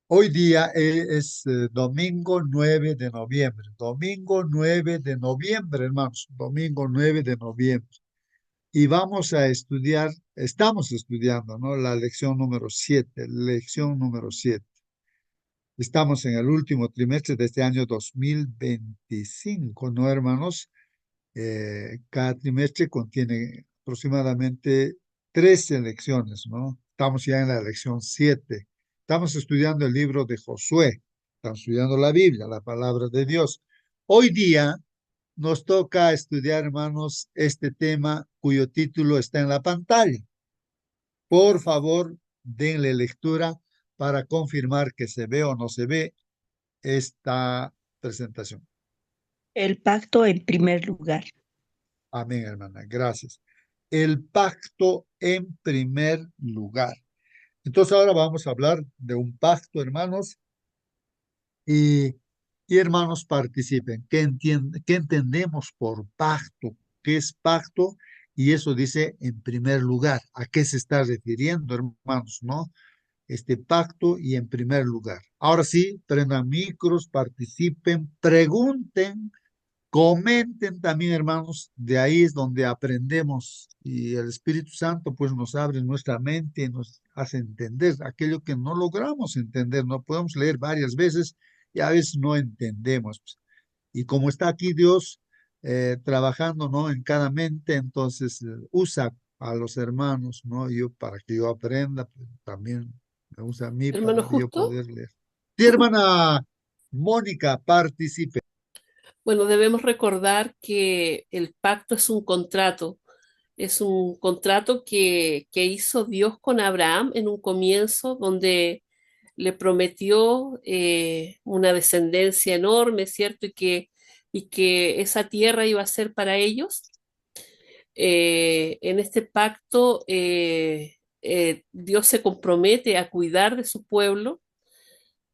Hoy día es domingo 9 de noviembre. Domingo 9 de noviembre, hermanos. Domingo 9 de noviembre. Y vamos a estudiar, estamos estudiando, ¿no? La lección número 7. Lección número 7. Estamos en el último trimestre de este año 2025, ¿no, hermanos? Cada trimestre contiene aproximadamente 13 lecciones, ¿no? Estamos ya en la lección 7. Estamos estudiando el libro de Josué. Estamos estudiando la Biblia, la palabra de Dios. Hoy día nos toca estudiar, hermanos, este tema cuyo título está en la pantalla. Por favor, denle lectura para confirmar que se ve o no se ve esta presentación. El pacto en primer lugar. Amén, hermana. Gracias. El pacto en primer lugar. Entonces ahora vamos a hablar de un pacto, hermanos, y, y hermanos participen. ¿Qué entendemos por pacto? ¿Qué es pacto? Y eso dice en primer lugar. ¿A qué se está refiriendo, hermanos? ¿No? Este pacto y en primer lugar. Ahora sí, prendan micros, participen, pregunten. Comenten también, hermanos, de ahí es donde aprendemos y el Espíritu Santo pues nos abre nuestra mente y nos hace entender aquello que no logramos entender, no podemos leer varias veces y a veces no entendemos. Y como está aquí Dios trabajando, ¿no? En cada mente, entonces usa a los hermanos, ¿no? Yo para que yo aprenda, pues, también me usa a mí Hermano para yo Justo, poder leer. Sí, hermana Mónica, participe. bueno, debemos recordar que el pacto es un contrato que hizo Dios con Abraham en un comienzo, donde le prometió una descendencia enorme, ¿cierto? Y que esa tierra iba a ser para ellos. En este pacto, Dios se compromete a cuidar de su pueblo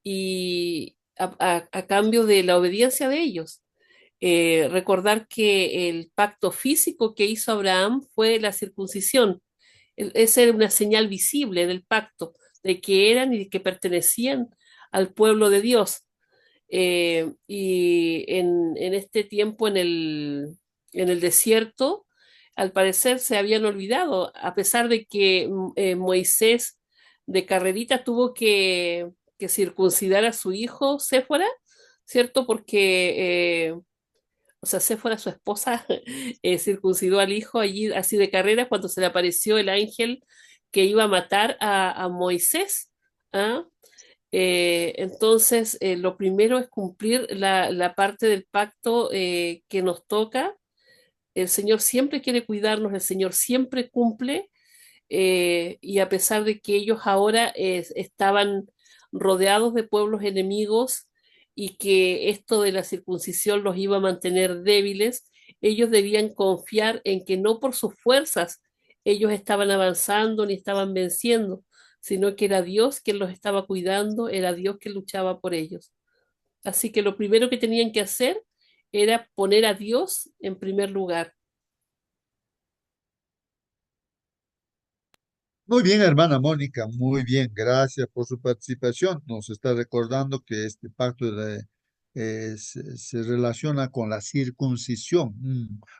y a cambio de la obediencia de ellos. Recordar que el pacto físico que hizo Abraham fue la circuncisión. Esa era una señal visible del pacto, de que eran y de que pertenecían al pueblo de Dios. Y en este tiempo en el desierto, al parecer se habían olvidado, a pesar de que Moisés de carrerita tuvo que circuncidar a su hijo Séfora, ¿cierto? Porque o sea, Séfora, su esposa, circuncidó al hijo allí así de carrera cuando se le apareció el ángel que iba a matar a Moisés. ¿Ah? Entonces, lo primero es cumplir la parte del pacto que nos toca. El Señor siempre quiere cuidarnos, el Señor siempre cumple, y a pesar de que ellos ahora estaban rodeados de pueblos enemigos y que esto de la circuncisión los iba a mantener débiles, ellos debían confiar en que no por sus fuerzas ellos estaban avanzando ni estaban venciendo, sino que era Dios quien los estaba cuidando, era Dios quien luchaba por ellos. Así que lo primero que tenían que hacer era poner a Dios en primer lugar. Muy bien, hermana Mónica, muy bien, gracias por su participación. Nos está recordando que este pacto se relaciona con la circuncisión,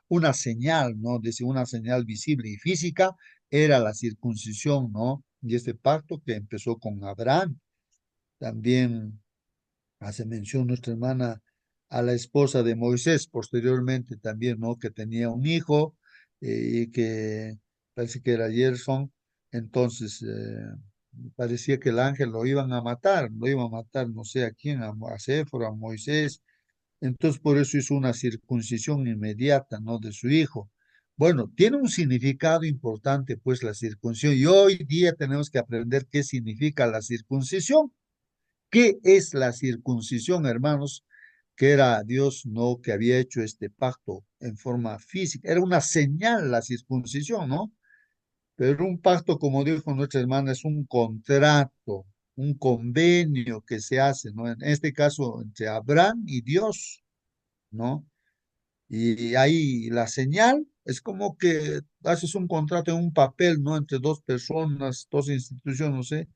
una señal, ¿no? Dice una señal visible y física era la circuncisión, ¿no? Y este pacto que empezó con Abraham, también hace mención nuestra hermana a la esposa de Moisés, posteriormente también, ¿no? Que tenía un hijo y que parece que era Gerson, entonces parecía que el ángel lo iban a matar, no sé a quién, a Séfora, a Moisés, entonces por eso hizo una circuncisión inmediata, ¿no? De su hijo. Bueno, tiene un significado importante, pues, la circuncisión, y hoy día tenemos que aprender qué significa la circuncisión. ¿Qué es la circuncisión, hermanos? Que era Dios, no que había hecho este pacto en forma física. Era una señal la circuncisión, ¿no? Pero un pacto, como dijo nuestra hermana, es un contrato, un convenio que se hace, ¿no? En este caso, entre Abraham y Dios, ¿no? Y ahí la señal es como que haces un contrato en un papel, ¿no? Entre dos personas, dos instituciones, no sé,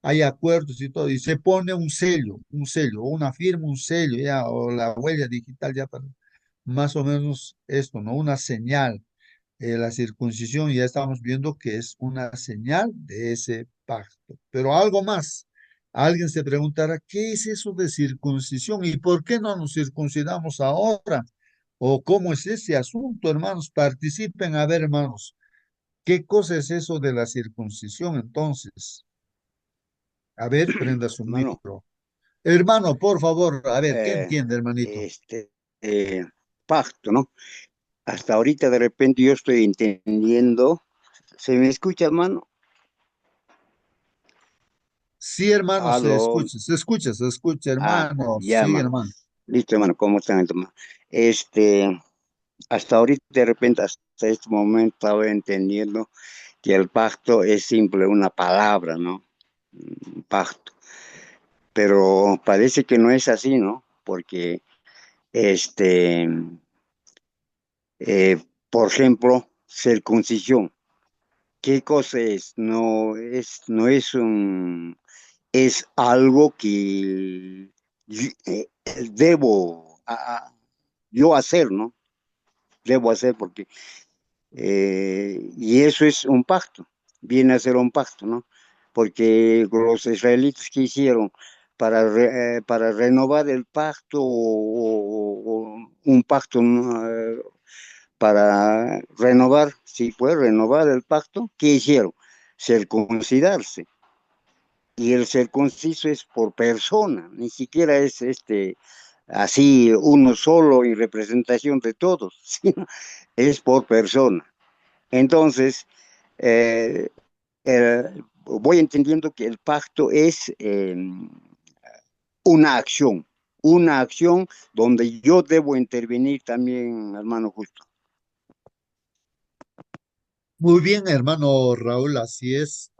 hay acuerdos y todo, y se pone un sello, o una firma, un sello, ya, o la huella digital, ya para más o menos esto, ¿no? Una señal. La circuncisión ya estamos viendo que es una señal de ese pacto. Pero algo más. Alguien se preguntará, ¿qué es eso de circuncisión y por qué no nos circuncidamos ahora? ¿O cómo es ese asunto, hermanos? Participen, a ver, hermanos, ¿qué cosa es eso de la circuncisión entonces? A ver, prenda su Hermano, micro. Hermano, por favor, a ver, ¿qué eh, entiende, hermanito? este pacto, ¿no? Hasta ahorita de repente yo estoy entendiendo. ¿Se me escucha, hermano? Sí, hermano, Aló. se escucha, Ah, hermano, ya, sí, hermano. hermano. Listo, hermano, ¿cómo están, hermano? Este, hasta ahorita de repente, hasta este momento estaba entendiendo que el pacto es simple, una palabra, ¿no? Un pacto. Pero parece que no es así, ¿no? Porque, este, por ejemplo, circuncisión. ¿Qué cosa es? No es es algo que eh, debo yo hacer, ¿no? Debo hacer porque, y eso es un pacto, viene a ser un pacto, ¿no? Porque los israelitas que hicieron para renovar el pacto o un pacto, ¿no? Para renovar, si fue renovar el pacto, ¿qué hicieron? Circuncidarse. Y el circunciso es por persona, ni siquiera es así uno solo en representación de todos, sino es por persona. Entonces, eh, voy entendiendo que el pacto es una acción donde yo debo intervenir también, hermano Justo. Muy bien, hermano Raúl, así es,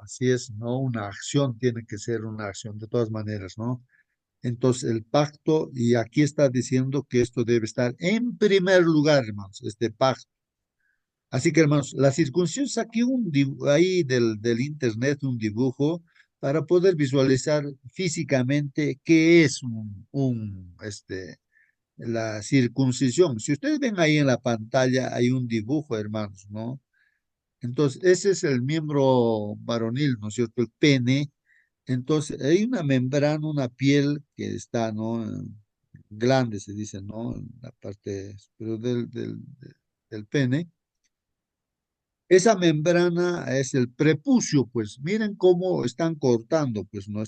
¿no? Una acción tiene que ser una acción de todas maneras, ¿no? Entonces, el pacto, y aquí está diciendo que esto debe estar en primer lugar, hermanos, este pacto. Así que, hermanos, la circuncisión, saqué ahí del internet un dibujo para poder visualizar físicamente qué es la circuncisión. Si ustedes ven ahí en la pantalla, hay un dibujo, hermanos, ¿no? Entonces, ese es el miembro varonil, ¿no es cierto? El pene. Entonces, hay una membrana, una piel que está, ¿no? Glande, se dice, ¿no? En la parte superior del pene. Esa membrana es el prepucio, pues miren cómo están cortando, pues no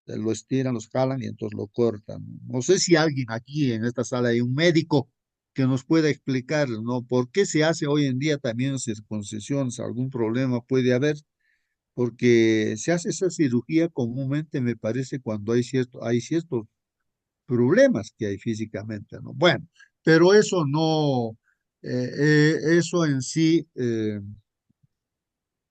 lo estiran, los jalan y entonces lo cortan. No sé si alguien aquí en esta sala hay un médico que nos pueda explicar, ¿no? ¿Por qué se hace hoy en día también circuncisiones? ¿Algún problema puede haber? Porque se hace esa cirugía comúnmente, me parece, cuando hay ciertos problemas que hay físicamente, ¿no? Bueno, pero eso no, eso en sí, de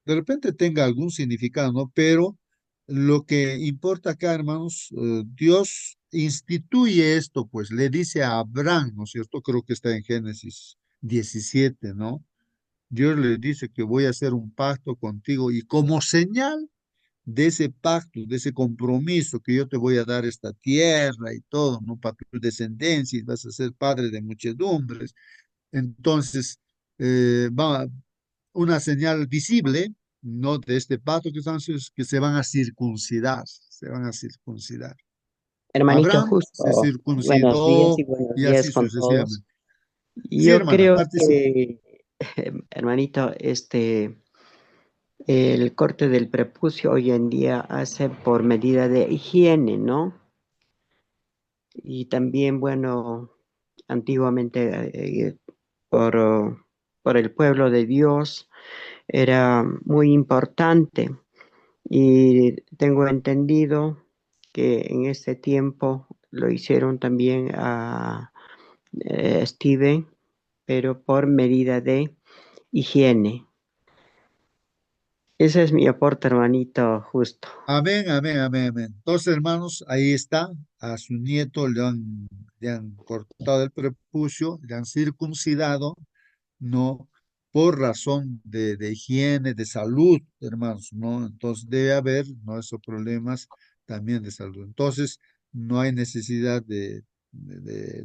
repente tenga algún significado, ¿no? Pero lo que importa acá, hermanos, Dios instituye esto, pues le dice a Abraham, ¿no es cierto? Creo que está en Génesis 17, ¿no? Dios le dice que voy a hacer un pacto contigo y como señal de ese pacto, de ese compromiso que yo te voy a dar esta tierra y todo, ¿no? Para tu descendencia y vas a ser padre de muchedumbres. Entonces, va una señal visible, ¿no? De este pacto que se van a circuncidar, se van a circuncidar. Hermanito Abraham se Justo, buenos días circuncidó y buenos y días así con todos. sucesivamente. Sí, Yo hermana, creo participe. que, hermanito, el corte del prepucio hoy en día hace por medida de higiene, ¿no? Y también, bueno, antiguamente por, por el pueblo de Dios era muy importante. Y tengo entendido que en este tiempo lo hicieron también a Steven, pero por medida de higiene. Ese es mi aporte, hermanito, justo. Amén, amén, amén, amén. Entonces, hermanos, ahí está. A su nieto le han cortado el prepucio, le han circuncidado, ¿no? por razón de higiene, de salud, hermanos, ¿no? Entonces debe haber, ¿no? Esos problemas también de salud. Entonces no hay necesidad de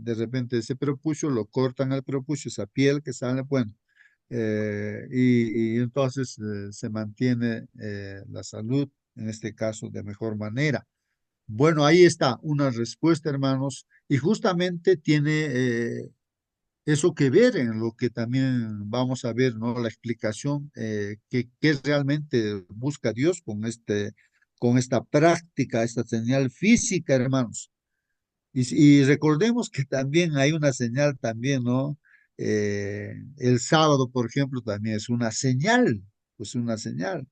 repente ese prepucio, lo cortan al prepucio, esa piel que sale, bueno, y entonces se mantiene la salud, en este caso, de mejor manera. Bueno, ahí está una respuesta, hermanos, y justamente tiene eso que ver en lo que también vamos a ver, ¿no? La explicación que realmente busca Dios con esta práctica, esta señal física, hermanos. Y recordemos que también hay una señal también, ¿no? El sábado, por ejemplo, también es una señal, pues una señal.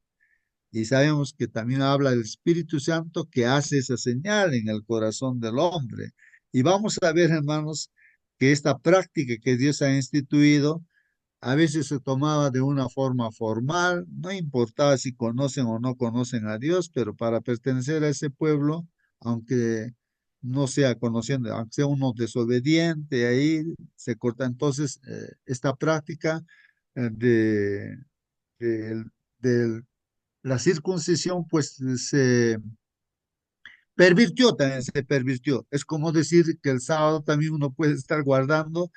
Y sabemos que también habla del Espíritu Santo que hace esa señal en el corazón del hombre. Y vamos a ver, hermanos, que esta práctica que Dios ha instituido a veces se tomaba de una forma formal, no importaba si conocen o no conocen a Dios, pero para pertenecer a ese pueblo, aunque no sea conociendo, aunque sea uno desobediente, ahí se corta. Entonces, esta práctica de, de, de la circuncisión, pues se pervirtió, también se pervirtió. Es como decir que el sábado también uno puede estar guardando,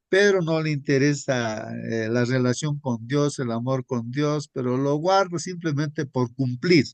pero no le interesa la relación con Dios, el amor con Dios, pero lo guarda simplemente por cumplir.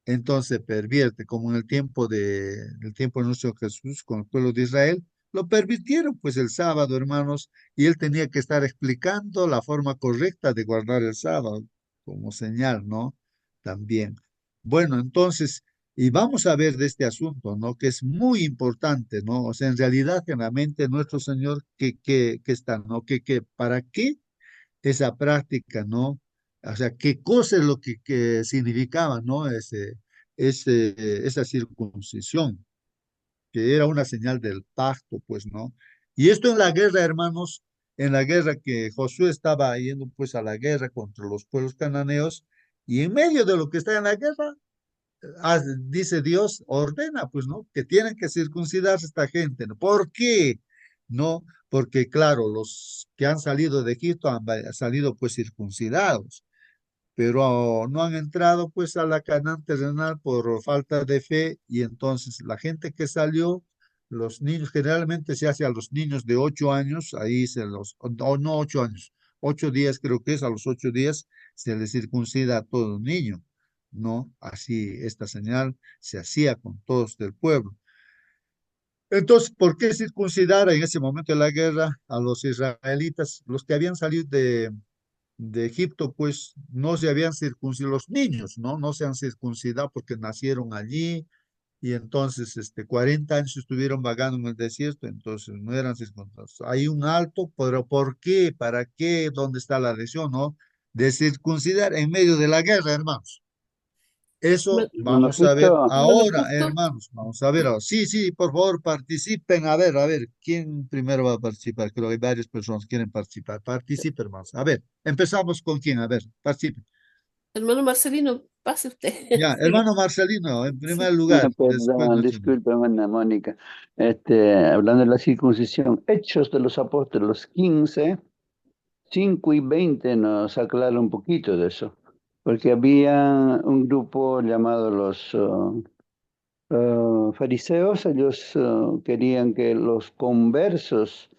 Entonces pervierte, como en el tiempo de nuestro Jesús con el pueblo de Israel, lo permitieron pues el sábado, hermanos, y él tenía que estar explicando la forma correcta de guardar el sábado como señal, ¿no? También. Bueno, entonces, y vamos a ver de este asunto, ¿no? Que es muy importante, ¿no? O sea, en realidad, en la mente de nuestro Señor, que está, ¿no? ¿Para qué esa práctica, ¿no? O sea, qué cosa es lo que significaba, ¿no? Esa circuncisión, que era una señal del pacto, pues, ¿no? Y esto en la guerra, hermanos, en la guerra que Josué estaba yendo, pues, a la guerra contra los pueblos cananeos, y en medio de lo que está en la guerra, dice Dios, ordena, pues, ¿no? Que tienen que circuncidarse esta gente, ¿no? ¿Por qué? No, porque claro, los que han salido de Egipto han salido pues circuncidados, pero no han entrado pues a la Canaán terrenal por falta de fe y entonces la gente que salió, los niños, generalmente se hace a los niños de 8 años, ahí o no 8 años, 8 días creo que es, a los 8 días se les circuncida a todo niño, ¿no? Así esta señal se hacía con todos del pueblo. Entonces, ¿por qué circuncidar en ese momento de la guerra a los israelitas? Los que habían salido de Egipto, pues no se habían circuncidado, los niños, ¿no? No se han circuncidado porque nacieron allí y entonces 40 años estuvieron vagando en el desierto, entonces no eran circuncidados. Hay un alto, pero ¿por qué? ¿Para qué? ¿Dónde está la lesión, no? De circuncidar en medio de la guerra, hermanos. Eso Hermano vamos a ver Cristo, Hermano ahora, Justo, hermanos. Vamos a ver ahora. Sí, sí, por favor, participen. A ver, ¿quién primero va a participar? Creo que hay varias personas que quieren participar. Participen, hermanos. A ver, empezamos con quién. A ver, participen. hermano Marcelino, pase usted. Ya, Siga. hermano Marcelino, en primer Sí. lugar, después perdón, nuestro. disculpe, hermana Mónica. Hablando de la circuncisión, Hechos de los Apóstoles 15, 5 y 20 nos aclara un poquito de eso, porque había un grupo llamado los fariseos. Ellos querían que los conversos,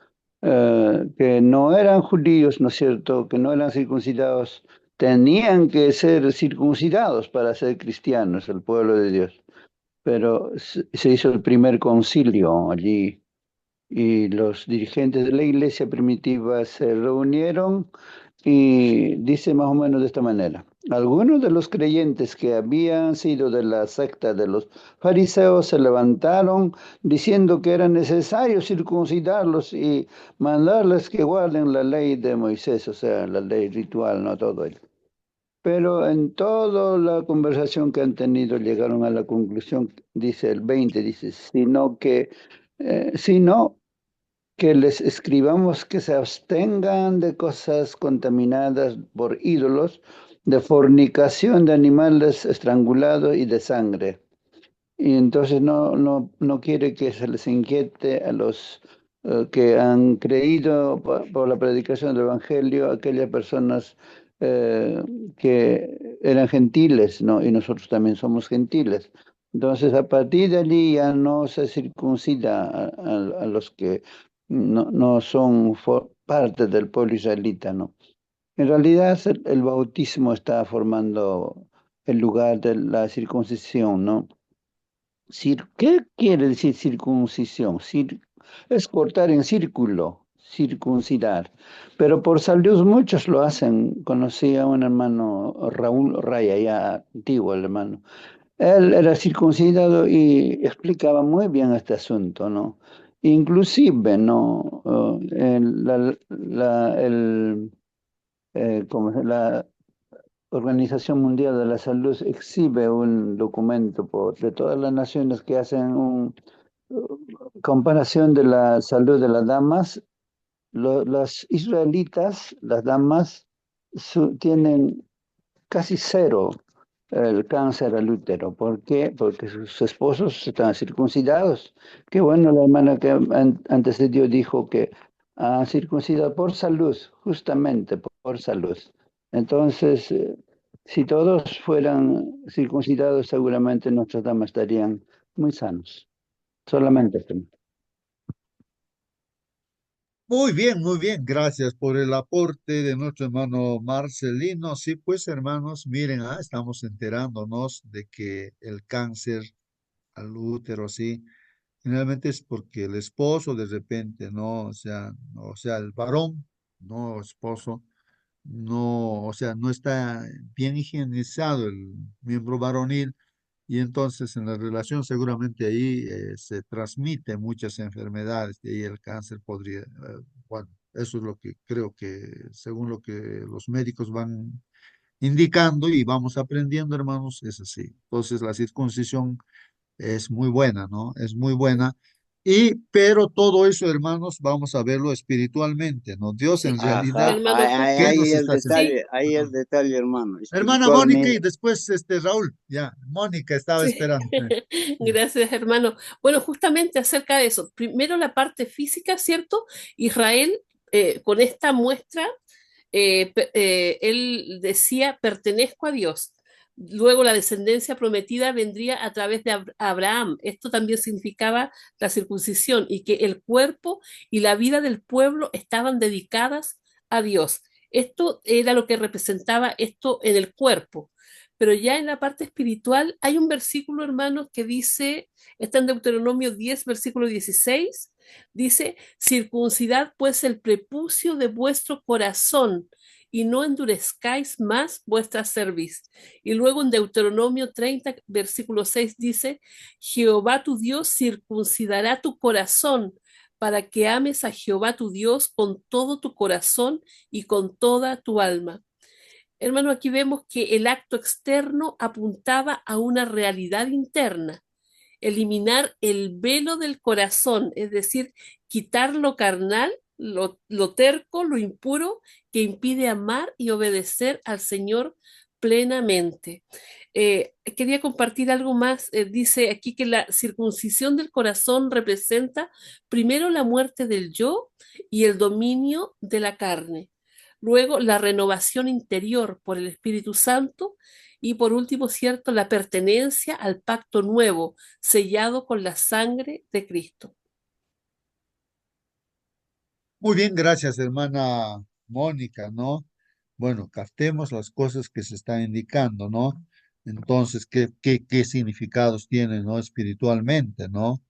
que no eran judíos, ¿no es cierto?, que no eran circuncidados, tenían que ser circuncidados para ser cristianos, el pueblo de Dios. Pero se hizo el primer concilio allí y los dirigentes de la iglesia primitiva se reunieron y dice más o menos de esta manera: algunos de los creyentes que habían sido de la secta de los fariseos se levantaron diciendo que era necesario circuncidarlos y mandarles que guarden la ley de Moisés, o sea, la ley ritual, no todo ello. Pero en toda la conversación que han tenido llegaron a la conclusión, dice el 20, dice, sino que les escribamos que se abstengan de cosas contaminadas por ídolos, de fornicación, de animales estrangulados y de sangre. Y entonces no quiere que se les inquiete a los que han creído por la predicación del Evangelio, aquellas personas eh, que eran gentiles, ¿no? Y nosotros también somos gentiles. Entonces, a partir de allí ya no se circuncida a los que no son parte del pueblo israelita, ¿no? En realidad, el bautismo está formando el lugar de la circuncisión, ¿no? ¿Qué quiere decir circuncisión? Es cortar en círculo, circuncidar. Pero por salud muchos lo hacen. Conocí a un hermano, Raúl Raya, ya antiguo el hermano. Él era circuncidado y explicaba muy bien este asunto, ¿no? Inclusive, ¿no? La Organización Mundial de la Salud exhibe un documento de todas las naciones que hacen una comparación de la salud de las damas. Las israelitas, las damas, tienen casi cero el cáncer al útero. ¿Por qué? Porque sus esposos están circuncidados. Qué bueno, la hermana que antecedió dijo que han circuncidado por salud, justamente por salud. Entonces, si todos fueran circuncidados, seguramente nuestras damas estarían muy sanos. Solamente esto. Muy bien, gracias por el aporte de nuestro hermano Marcelino. Sí, pues hermanos, miren, estamos enterándonos de que el cáncer al útero, sí, generalmente es porque el esposo de repente, ¿no? O sea, el varón, no esposo, no, o sea, no está bien higienizado el miembro varonil y entonces en la relación seguramente ahí se transmiten muchas enfermedades y ahí el cáncer podría, bueno, eso es lo que creo que según lo que los médicos van indicando y vamos aprendiendo, hermanos, es así. Entonces la circuncisión es muy buena, ¿no? Es muy buena. Pero todo eso, hermanos, vamos a verlo espiritualmente, ¿no? Dios en Sí, realidad, Ajá, hermano, ¿qué justo, nos está haciendo? sí, ahí el detalle, hermano. Hermana Mónica y Espiritualmente, después Raúl, ya, Mónica estaba sí. esperando. Ya. Gracias, hermano. Bueno, justamente acerca de eso. Primero la parte física, ¿cierto? Israel, con esta muestra, él decía, pertenezco a Dios. Luego la descendencia prometida vendría a través de Abraham. Esto también significaba la circuncisión y que el cuerpo y la vida del pueblo estaban dedicadas a Dios. Esto era lo que representaba esto en el cuerpo. Pero ya en la parte espiritual hay un versículo, hermanos, que dice, está en Deuteronomio 10, versículo 16, dice, circuncidad pues el prepucio de vuestro corazón y no endurezcáis más vuestra cerviz. Y luego en Deuteronomio 30, versículo 6 dice, Jehová tu Dios circuncidará tu corazón para que ames a Jehová tu Dios con todo tu corazón y con toda tu alma. Hermano, aquí vemos que el acto externo apuntaba a una realidad interna, eliminar el velo del corazón, es decir, quitar lo carnal, lo terco, lo impuro que impide amar y obedecer al Señor plenamente. Quería compartir algo más. Dice aquí que la circuncisión del corazón representa primero la muerte del yo y el dominio de la carne. Luego, la renovación interior por el Espíritu Santo y por último, cierto, la pertenencia al pacto nuevo, sellado con la sangre de Cristo. Muy bien, gracias, hermana Mónica, ¿no? Bueno, captemos las cosas que se están indicando, ¿no? Entonces, ¿qué significados tienen, ¿no? Espiritualmente, ¿no?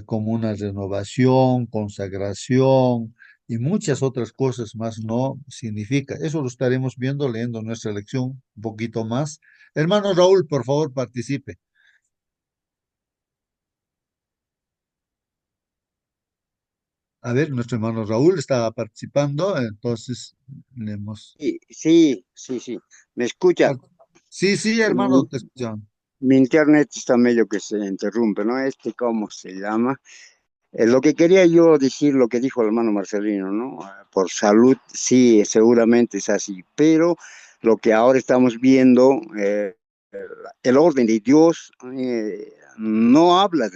Como una renovación, consagración y muchas otras cosas más no significa. Eso lo estaremos viendo leyendo nuestra lección un poquito más. Hermano Raúl, por favor, participe. A ver, nuestro hermano Raúl estaba participando, entonces le hemos... sí, sí, sí, sí. ¿Me escucha? Sí, sí, hermano, Mi, te escuchamos. mi internet está medio que se interrumpe, ¿no? ¿Cómo se llama? Lo que quería yo decir, lo que dijo el hermano Marcelino, ¿no? Por salud, sí, seguramente es así, pero lo que ahora estamos viendo, el orden de Dios no habla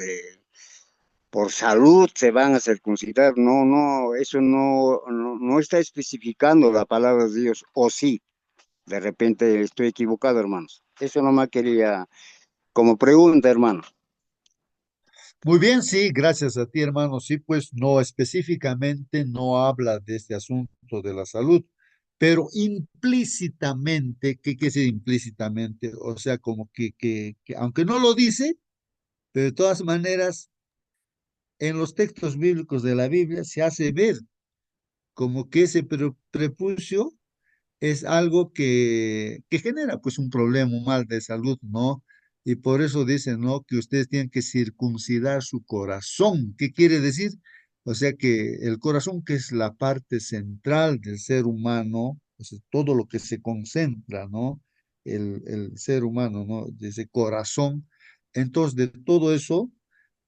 por salud se van a circuncidar. No, no, eso no está especificando la palabra de Dios, o sí, de repente estoy equivocado, hermanos. Eso nomás quería como pregunta, hermano. Muy bien, sí, gracias a ti, hermano. Sí, pues no específicamente no habla de este asunto de la salud, pero implícitamente, ¿qué quiere decir implícitamente? O sea, como que aunque no lo dice, pero de todas maneras, en los textos bíblicos de la Biblia se hace ver como que ese prepucio es algo que genera pues un problema, un mal de salud, ¿no? Y por eso dicen, ¿no? Que ustedes tienen que circuncidar su corazón. ¿Qué quiere decir? O sea que el corazón, que es la parte central del ser humano, o sea, todo lo que se concentra, ¿no? El ser humano, ¿no? De ese corazón. Entonces, de todo eso,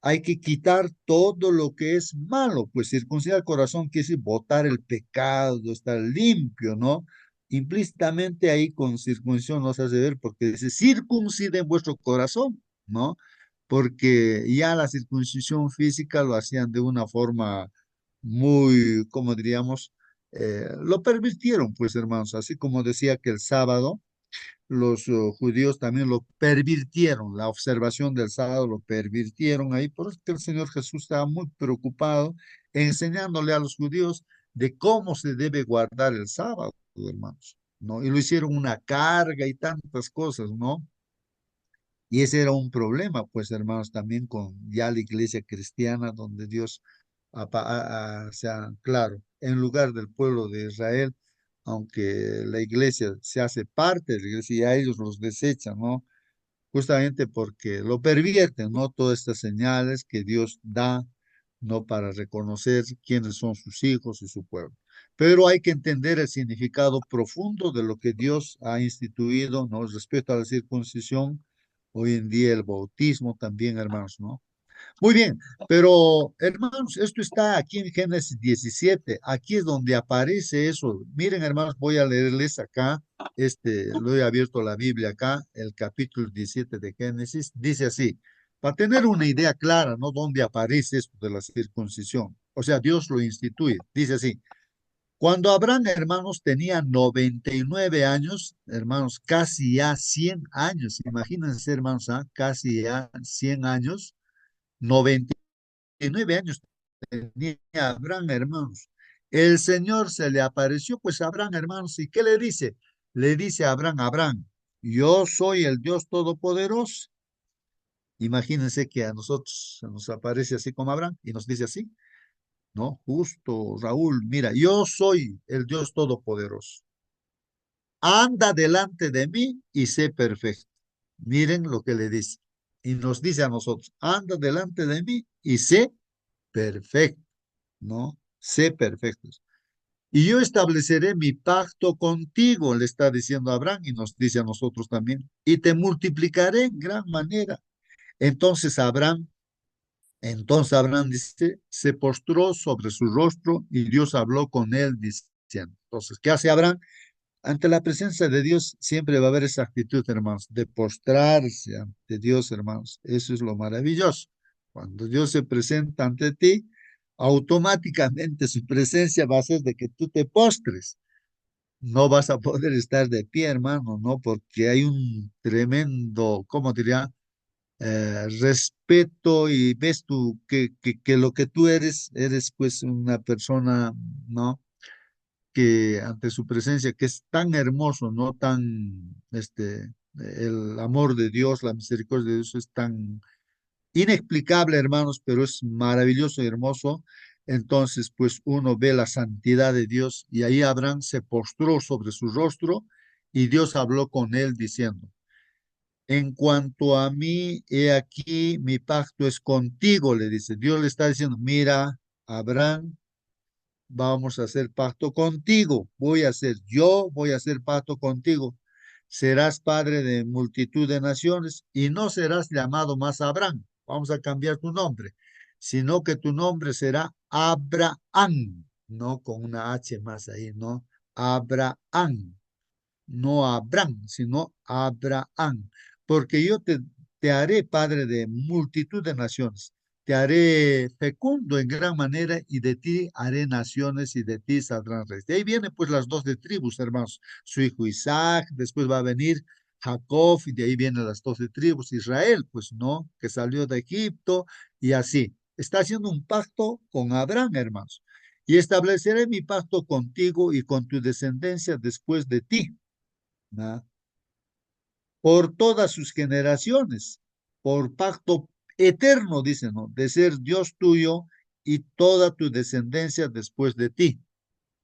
hay que quitar todo lo que es malo, pues circuncidar el corazón quiere decir botar el pecado, estar limpio, ¿no? Implícitamente ahí con circuncisión nos hace ver, porque dice circunciden vuestro corazón, ¿no? Porque ya la circuncisión física lo hacían de una forma muy, como diríamos, lo pervirtieron, pues hermanos, así como decía que el sábado los judíos también lo pervirtieron, la observación del sábado lo pervirtieron ahí, por eso que el Señor Jesús estaba muy preocupado enseñándole a los judíos de cómo se debe guardar el sábado, hermanos, ¿no? Y lo hicieron una carga y tantas cosas, ¿no? Y ese era un problema, pues, hermanos, también con ya la iglesia cristiana, donde Dios, o sea, claro, en lugar del pueblo de Israel, aunque la iglesia se hace parte de la iglesia y a ellos los desechan, ¿no? Justamente porque lo pervierten, ¿no? Todas estas señales que Dios da, ¿no? Para reconocer quiénes son sus hijos y su pueblo. Pero hay que entender el significado profundo de lo que Dios ha instituido, ¿no? Respecto a la circuncisión, hoy en día el bautismo también, hermanos, ¿no? Muy bien, pero hermanos, esto está aquí en Génesis 17. Aquí es donde aparece eso. Miren, hermanos, voy a leerles acá, lo he abierto la Biblia acá, el capítulo 17 de Génesis, dice así, para tener una idea clara, ¿no? Dónde aparece esto de la circuncisión. O sea, Dios lo instituye. Dice así, cuando Abraham, hermanos, tenía 99 años, hermanos, casi ya 100 años, imagínense, hermanos, ¿ah? Casi ya 100 años, 99 años tenía Abraham, hermanos. El Señor se le apareció, pues a Abraham, hermanos, ¿y qué le dice? Le dice a Abraham, Abraham, yo soy el Dios Todopoderoso. Imagínense que a nosotros se nos aparece así como Abraham y nos dice así, ¿no? Justo, Raúl, mira, yo soy el Dios Todopoderoso. Anda delante de mí y sé perfecto. Miren lo que le dice. Y nos dice a nosotros, anda delante de mí y sé perfecto, ¿no? Sé perfectos. Y yo estableceré mi pacto contigo, le está diciendo a Abraham y nos dice a nosotros también, y te multiplicaré en gran manera. Entonces Abraham, entonces Abraham dice, se postró sobre su rostro y Dios habló con él diciendo, entonces, ¿qué hace Abraham? Ante la presencia de Dios siempre va a haber esa actitud, hermanos, de postrarse ante Dios, hermanos. Eso es lo maravilloso. Cuando Dios se presenta ante ti, automáticamente su presencia va a hacer de que tú te postres. No vas a poder estar de pie, hermano, ¿no? Porque hay un tremendo, ¿cómo diría? Respeto y ves tú que lo que tú eres pues una persona, ¿no? Que ante su presencia, que es tan hermoso, ¿no? Tan, el amor de Dios, la misericordia de Dios es tan inexplicable, hermanos, pero es maravilloso y hermoso. Entonces, pues uno ve la santidad de Dios y ahí Abraham se postró sobre su rostro y Dios habló con él diciendo, en cuanto a mí, he aquí, mi pacto es contigo, le dice. Dios le está diciendo, mira, Abraham, vamos a hacer pacto contigo, voy a hacer pacto contigo. Serás padre de multitud de naciones y no serás llamado más Abraham. Vamos a cambiar tu nombre, sino que tu nombre será Abraham, no con una H más ahí, no, Abraham, no Abraham, sino Abraham, porque yo te haré padre de multitud de naciones. te haré fecundo en gran manera y de ti haré naciones y de ti saldrán reyes. De ahí vienen pues las 12 tribus, hermanos. Su hijo Isaac, después va a venir Jacob y de ahí vienen las 12 tribus. Israel, pues no, que salió de Egipto y así. Está haciendo un pacto con Abraham, hermanos. Y estableceré mi pacto contigo y con tu descendencia después de ti, ¿no? Por todas sus generaciones, por pacto eterno, dice, ¿no? De ser Dios tuyo y toda tu descendencia después de ti,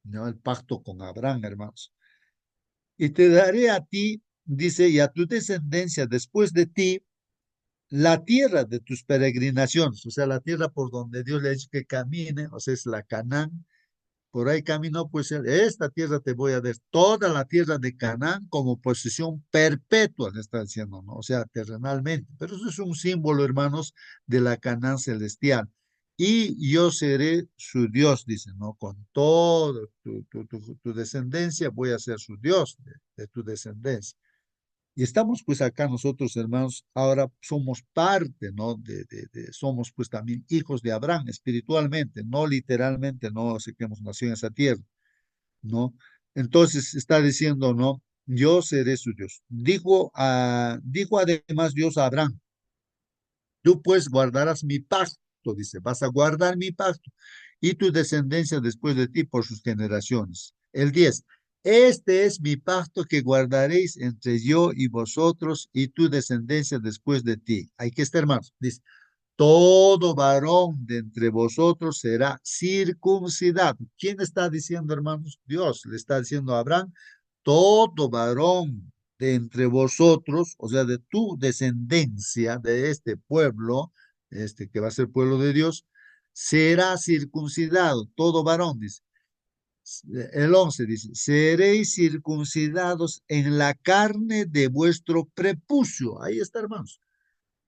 ¿no? El pacto con Abraham, hermanos. Y te daré a ti, dice, y a tu descendencia después de ti, la tierra de tus peregrinaciones, o sea, la tierra por donde Dios le ha dicho que camine, o sea, es la Canaán. Por ahí caminó, pues esta tierra te voy a dar, toda la tierra de Canaán como posesión perpetua, le está diciendo, ¿no? O sea, terrenalmente. Pero eso es un símbolo, hermanos, de la Canaán celestial. Y yo seré su Dios, dice, ¿no? Con todo tu descendencia voy a ser su Dios de tu descendencia. Y estamos pues acá nosotros, hermanos, ahora somos parte, ¿no? Somos pues también hijos de Abraham espiritualmente, no literalmente, no sé que hemos nacido en esa tierra, ¿no? Entonces está diciendo, ¿no? Yo seré su Dios. Dijo además Dios a Abraham, tú pues guardarás mi pacto, dice, vas a guardar mi pacto y tu descendencia después de ti por sus generaciones. El 10. Este es mi pacto que guardaréis entre yo y vosotros y tu descendencia después de ti. Hay que estar, hermanos. Dice, todo varón de entre vosotros será circuncidado. ¿Quién está diciendo, hermanos? Dios le está diciendo a Abraham, todo varón de entre vosotros, o sea, de tu descendencia, de este pueblo, este que va a ser pueblo de Dios, será circuncidado, todo varón, dice. El 11 dice, seréis circuncidados en la carne de vuestro prepucio. Ahí está, hermanos.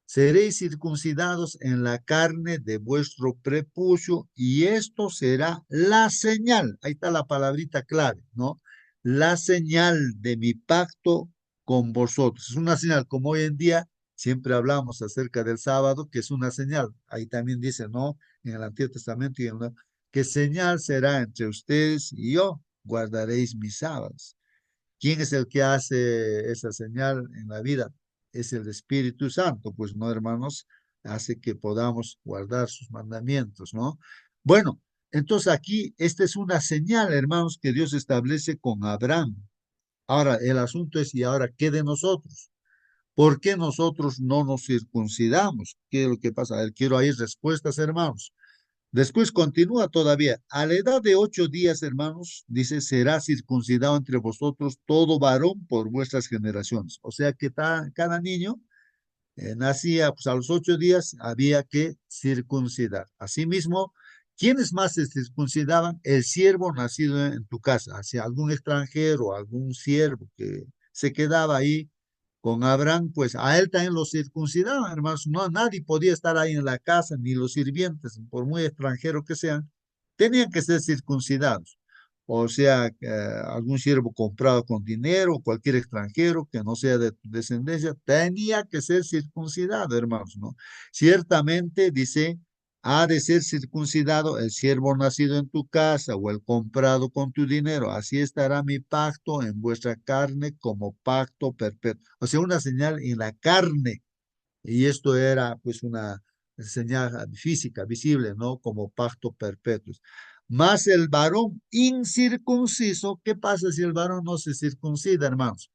Seréis circuncidados en la carne de vuestro prepucio y esto será la señal. Ahí está la palabrita clave, ¿no? La señal de mi pacto con vosotros. Es una señal, como hoy en día siempre hablamos acerca del sábado, que es una señal. Ahí también dice, ¿no? En el Antiguo Testamento y en el ¿qué señal será entre ustedes y yo? Guardaréis mis sábados. ¿Quién es el que hace esa señal en la vida? Es el Espíritu Santo, pues no, hermanos, hace que podamos guardar sus mandamientos, ¿no? Bueno, entonces aquí esta es una señal, hermanos, que Dios establece con Abraham. Ahora, el asunto es, ¿y ahora qué de nosotros? ¿Por qué nosotros no nos circuncidamos? ¿Qué es lo que pasa? Quiero ahí respuestas, hermanos. Después continúa todavía. A la edad de 8 días, hermanos, dice, será circuncidado entre vosotros todo varón por vuestras generaciones. O sea que cada niño nacía, pues a los 8 días había que circuncidar. Asimismo, ¿quiénes más se circuncidaban? El siervo nacido en tu casa, hacia algún extranjero, algún siervo que se quedaba ahí con Abraham, pues a él también lo circuncidaban, hermanos. No, nadie podía estar ahí en la casa, ni los sirvientes, por muy extranjeros que sean, tenían que ser circuncidados. O sea, algún siervo comprado con dinero, cualquier extranjero que no sea de tu descendencia, tenía que ser circuncidado, hermanos, ¿no? Ciertamente, dice, ha de ser circuncidado el siervo nacido en tu casa o el comprado con tu dinero. Así estará mi pacto en vuestra carne como pacto perpetuo. O sea, una señal en la carne. Y esto era pues una señal física, visible, ¿no? Como pacto perpetuo. Más el varón incircunciso, ¿qué pasa si el varón no se circuncida, hermanos?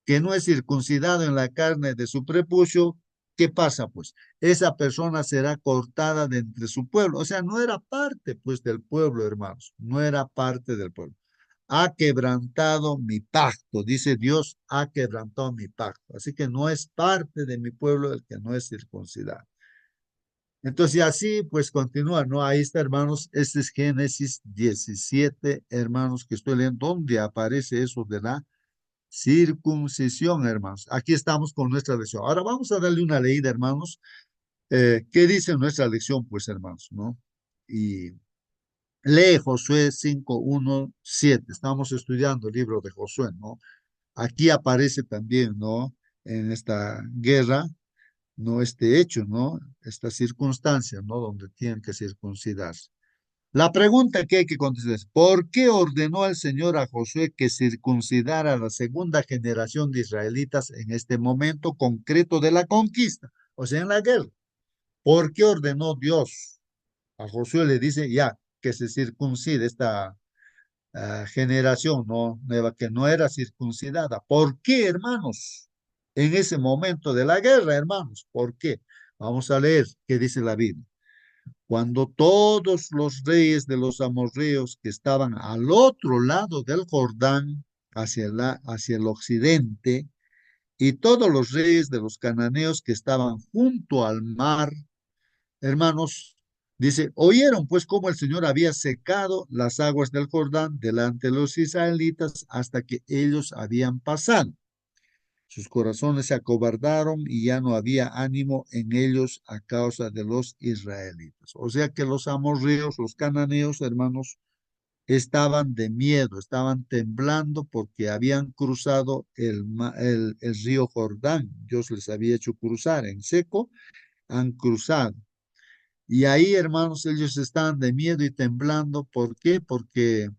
Que no es circuncidado en la carne de su prepucio, ¿qué pasa pues? Esa persona será cortada de entre su pueblo. O sea, no era parte pues del pueblo, hermanos, no era parte del pueblo. Ha quebrantado mi pacto, dice Dios, ha quebrantado mi pacto. Así que no es parte de mi pueblo el que no es circuncidado. Entonces, y así pues continúa, ¿no? Ahí está, hermanos, este es Génesis 17, hermanos, que estoy leyendo, donde aparece eso de la circuncisión, hermanos. Aquí estamos con nuestra lección. Ahora vamos a darle una leída, hermanos. ¿Qué dice nuestra lección, pues, hermanos, no? Y lee Josué 5, 1, 7. Estamos estudiando el libro de Josué, ¿no? Aquí aparece también, ¿no? En esta guerra, no este hecho, ¿no? Esta circunstancia, ¿no? Donde tienen que circuncidarse. La pregunta que hay que contestar es, ¿por qué ordenó el Señor a Josué que circuncidara a la segunda generación de israelitas en este momento concreto de la conquista? O sea, en la guerra. ¿Por qué ordenó Dios? A Josué le dice, ya, que se circuncide esta generación no nueva que no era circuncidada. ¿Por qué, hermanos? En ese momento de la guerra, hermanos, ¿por qué? Vamos a leer qué dice la Biblia. Cuando todos los reyes de los amorreos que estaban al otro lado del Jordán, hacia el occidente, y todos los reyes de los cananeos que estaban junto al mar, hermanos, dice, oyeron pues cómo el Señor había secado las aguas del Jordán delante de los israelitas hasta que ellos habían pasado. Sus corazones se acobardaron y ya no había ánimo en ellos a causa de los israelitas. O sea que los amorreos, los cananeos, hermanos, estaban de miedo, estaban temblando porque habían cruzado el río Jordán. Dios les había hecho cruzar en seco, han cruzado. Y ahí, hermanos, ellos estaban de miedo y temblando. ¿Por qué? Porque,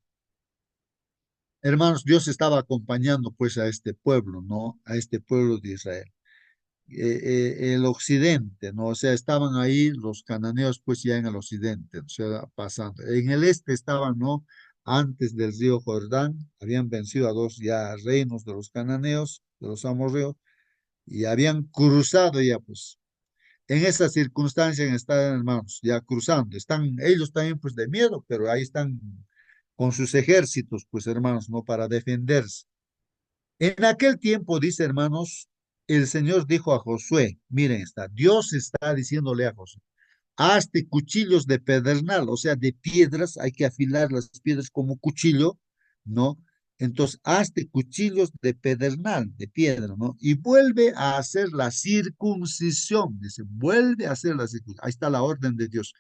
hermanos, Dios estaba acompañando pues a este pueblo, ¿no? A este pueblo de Israel. El occidente, ¿no? O sea, estaban ahí los cananeos pues ya en el occidente, o sea, pasando. En el este estaban, ¿no? Antes del río Jordán, habían vencido a dos ya reinos de los cananeos, de los amorreos, y habían cruzado ya pues en esa circunstancia están, hermanos, ya cruzando. Están ellos también, pues, de miedo, pero ahí están con sus ejércitos, pues, hermanos, no para defenderse. En aquel tiempo, dice, hermanos, el Señor dijo a Josué, miren, Dios está diciéndole a Josué, hazte cuchillos de pedernal, o sea, de piedras, hay que afilar las piedras como cuchillo, ¿no? Entonces, hazte cuchillos de pedernal, de piedra, ¿no? Y vuelve a hacer la circuncisión, dice, vuelve a hacer la circuncisión. Ahí está la orden de Dios.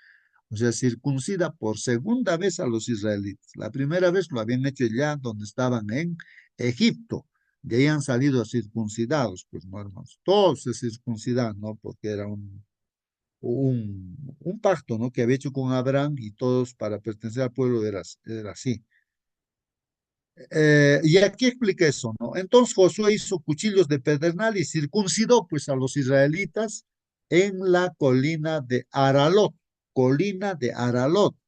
O sea, circuncida por segunda vez a los israelitas. La primera vez lo habían hecho ya donde estaban en Egipto. De ahí han salido circuncidados, pues, no, hermanos. Todos se circuncidan, ¿no? Porque era un pacto, ¿no? Que había hecho con Abraham y todos para pertenecer al pueblo era así. Y aquí explica eso, ¿no? Entonces Josué hizo cuchillos de pedernal y circuncidó pues a los israelitas en la colina de Aralot.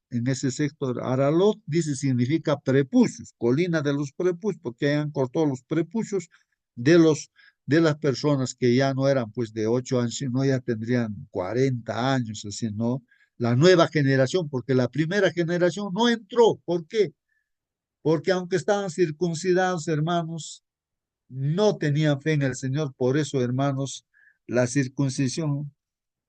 En ese sector, Aralot dice significa prepucios, colina de los prepucios, porque hayan cortado los prepucios de los de las personas que ya no eran pues de 8 años, sino ya tendrían 40 años, así, ¿no? La nueva generación, porque la primera generación no entró. ¿Por qué? Porque aunque estaban circuncidados, hermanos, no tenían fe en el Señor. Por eso, hermanos, la circuncisión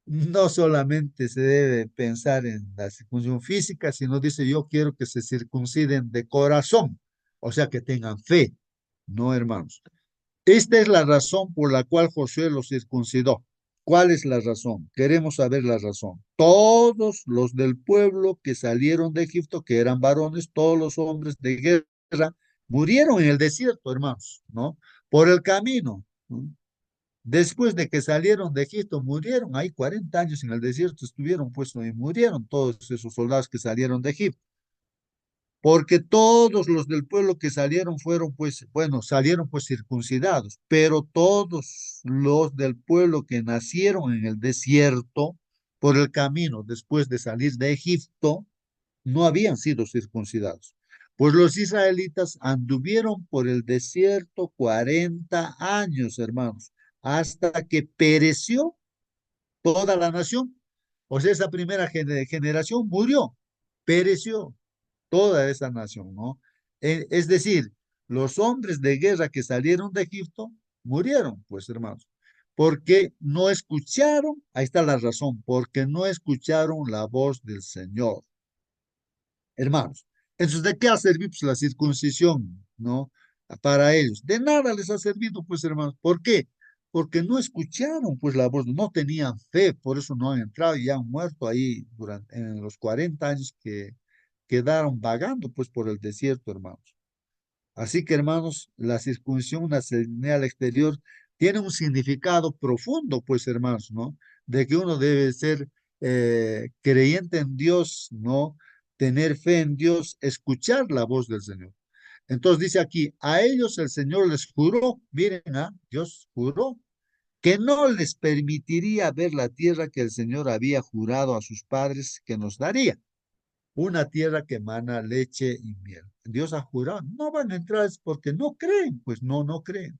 no solamente se debe pensar en la circuncisión física, sino dice, yo quiero que se circunciden de corazón, o sea, que tengan fe, ¿no, hermanos? Esta es la razón por la cual Josué los circuncidó. ¿Cuál es la razón? Queremos saber la razón. Todos los del pueblo que salieron de Egipto, que eran varones, todos los hombres de guerra, murieron en el desierto, hermanos, ¿no? Por el camino, ¿no? Después de que salieron de Egipto, murieron ahí 40 años en el desierto, estuvieron puestos y murieron todos esos soldados que salieron de Egipto porque todos los del pueblo que salieron fueron, pues, bueno, salieron pues circuncidados, pero todos los del pueblo que nacieron en el desierto por el camino después de salir de Egipto, no habían sido circuncidados. Pues los israelitas anduvieron por el desierto 40 años, hermanos, hasta que pereció toda la nación. O sea, esa primera generación murió, pereció toda esa nación, ¿no? Es decir, los hombres de guerra que salieron de Egipto murieron, pues hermanos, porque no escucharon, ahí está la razón, porque no escucharon la voz del Señor, hermanos. Entonces, ¿de qué ha servido pues, la circuncisión, no? Para ellos. De nada les ha servido, pues hermanos. ¿Por qué? Porque no escucharon pues la voz, no tenían fe, por eso no han entrado y han muerto ahí en los 40 años que quedaron vagando pues por el desierto, hermanos. Así que, hermanos, la circuncisión, una señal exterior tiene un significado profundo, pues, hermanos, ¿no? De que uno debe ser creyente en Dios, ¿no? Tener fe en Dios, escuchar la voz del Señor. Entonces dice aquí, a ellos el Señor les juró, miren, Dios juró que no les permitiría ver la tierra que el Señor había jurado a sus padres que nos daría, una tierra que emana leche y miel. Dios ha jurado, no van a entrar es porque no creen, pues no, no creen.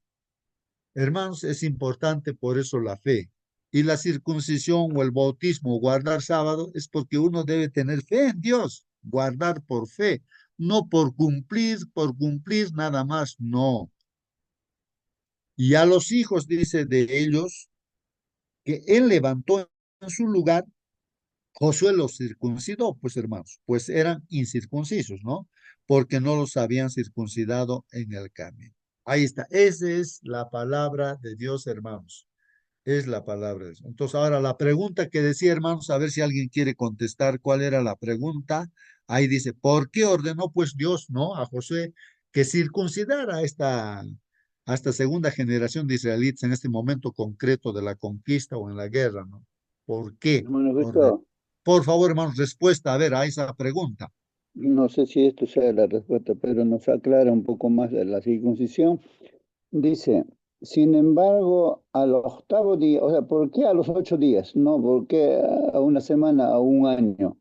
Hermanos, es importante por eso la fe. Y la circuncisión o el bautismo, guardar sábado, es porque uno debe tener fe en Dios, guardar por fe, no por cumplir nada más, no. Y a los hijos, dice de ellos, que él levantó en su lugar, Josué los circuncidó, pues hermanos, pues eran incircuncisos, ¿no? Porque no los habían circuncidado en el camino. Ahí está, esa es la palabra de Dios, hermanos. Es la palabra de Dios. Entonces, ahora la pregunta que decía, hermanos, a ver si alguien quiere contestar cuál era la pregunta. Ahí dice, ¿por qué ordenó pues Dios, no, a Josué que circuncidara a esta segunda generación de israelitas en este momento concreto de la conquista o en la guerra, ¿no? ¿Por qué Hermano ordenó? Cristo, Por favor, hermanos, respuesta, a ver, a esa pregunta. no sé si esto sea la respuesta, pero nos aclara un poco más de la circuncisión. Dice, sin embargo, al octavo día, o sea, ¿por qué a los 8 días? No, ¿por qué a una semana, a un año?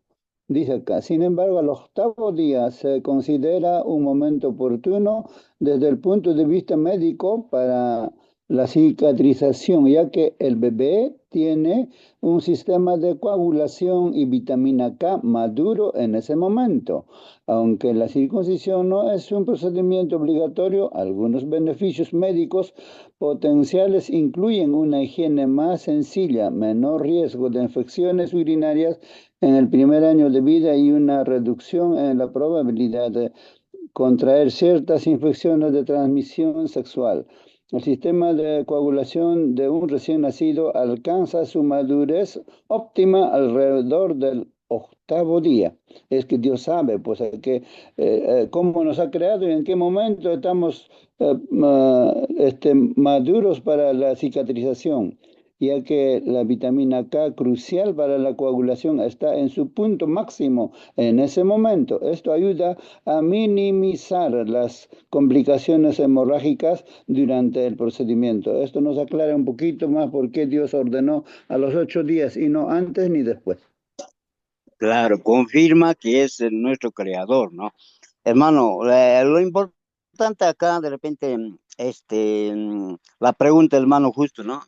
Dice acá, sin embargo, al octavo día se considera un momento oportuno desde el punto de vista médico para la cicatrización, ya que el bebé tiene un sistema de coagulación y vitamina K maduro en ese momento. Aunque la circuncisión no es un procedimiento obligatorio, algunos beneficios médicos potenciales incluyen una higiene más sencilla, menor riesgo de infecciones urinarias en el primer año de vida y una reducción en la probabilidad de contraer ciertas infecciones de transmisión sexual. El sistema de coagulación de un recién nacido alcanza su madurez óptima alrededor del octavo día. Es que Dios sabe, pues, cómo nos ha creado y en qué momento estamos maduros para la cicatrización, ya que la vitamina K, crucial para la coagulación, está en su punto máximo en ese momento. Esto ayuda a minimizar las complicaciones hemorrágicas durante el procedimiento. Esto nos aclara un poquito más por qué Dios ordenó a los 8 días y no antes ni después. Claro, confirma que es nuestro creador, ¿no? Hermano, lo importante acá, de repente, la pregunta, hermano, justo, ¿no?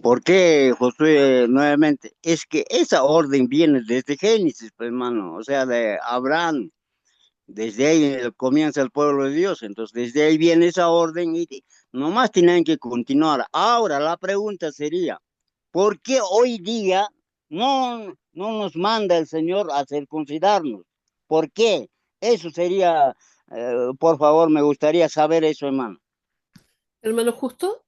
¿Por qué Josué nuevamente? Es que esa orden viene desde Génesis, pues, hermano, o sea, de Abraham. Desde ahí comienza el pueblo de Dios, entonces desde ahí viene esa orden y nomás tienen que continuar. Ahora la pregunta sería, ¿por qué hoy día no nos manda el Señor a circuncidarnos? ¿Por qué? Eso sería, por favor, me gustaría saber eso, hermano. Hermano Justo,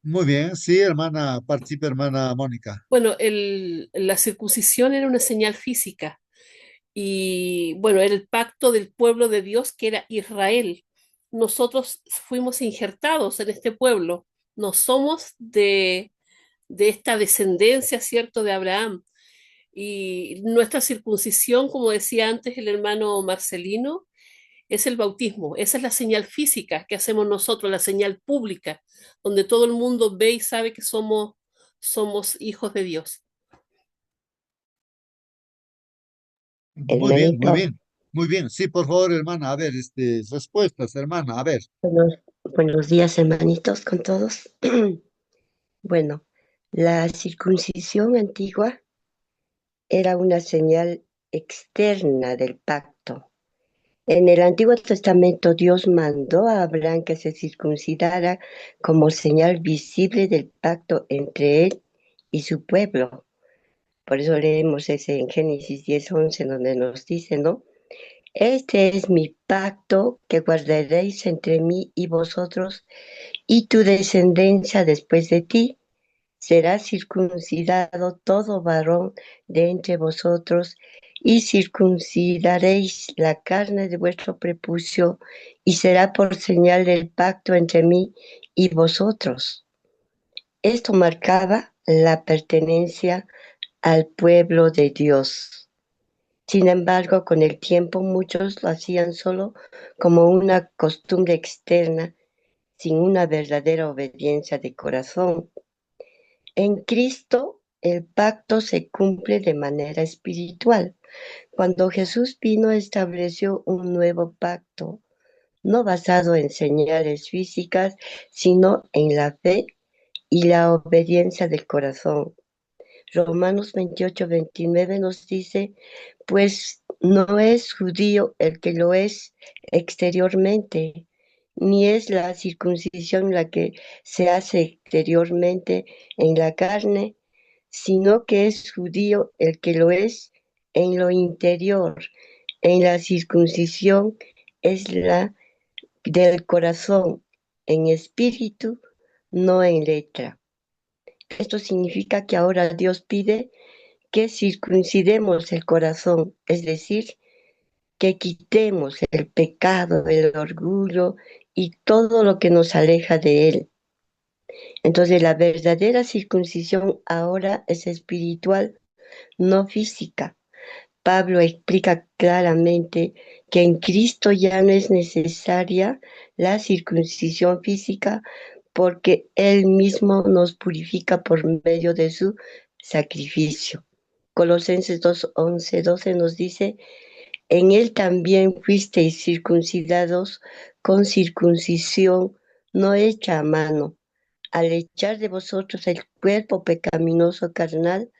Muy bien, sí, hermana, participa, hermana Mónica. bueno, la circuncisión era una señal física y bueno, era el pacto del pueblo de Dios que era Israel. Nosotros fuimos injertados en este pueblo, no somos de esta descendencia, ¿cierto?, de Abraham. Y nuestra circuncisión, como decía antes el hermano Marcelino, es el bautismo. Esa es la señal física que hacemos nosotros, la señal pública, donde todo el mundo ve y sabe que somos hijos de Dios. Muy bien, muy Hermanito, bien, muy bien. Sí, por favor, hermana, a ver, respuestas, hermana, a ver. buenos días, hermanitos, con todos. Bueno, la circuncisión antigua era una señal externa del pacto. En el Antiguo Testamento Dios mandó a Abraham que se circuncidara como señal visible del pacto entre él y su pueblo. Por eso leemos ese en Génesis 10:11, donde nos dice, ¿no? Este es mi pacto que guardaréis entre mí y vosotros y tu descendencia después de ti. Será circuncidado todo varón de entre vosotros, y circuncidaréis la carne de vuestro prepucio, y será por señal del pacto entre mí y vosotros. Esto marcaba la pertenencia al pueblo de Dios. Sin embargo, con el tiempo muchos lo hacían solo como una costumbre externa, sin una verdadera obediencia de corazón. En Cristo, el pacto se cumple de manera espiritual. Cuando Jesús vino, estableció un nuevo pacto, no basado en señales físicas, sino en la fe y la obediencia del corazón. Romanos 28-29 nos dice, pues no es judío el que lo es exteriormente, ni es la circuncisión la que se hace exteriormente en la carne, sino que es judío el que lo es en lo interior. En la circuncisión es la del corazón, en espíritu, no en letra. Esto significa que ahora Dios pide que circuncidemos el corazón, es decir, que quitemos el pecado, el orgullo y todo lo que nos aleja de Él. Entonces la verdadera circuncisión ahora es espiritual, no física. Pablo explica claramente que en Cristo ya no es necesaria la circuncisión física porque Él mismo nos purifica por medio de su sacrificio. Colosenses 2:11-12 nos dice, en Él también fuisteis circuncidados con circuncisión no hecha a mano, al echar de vosotros el cuerpo pecaminoso carnal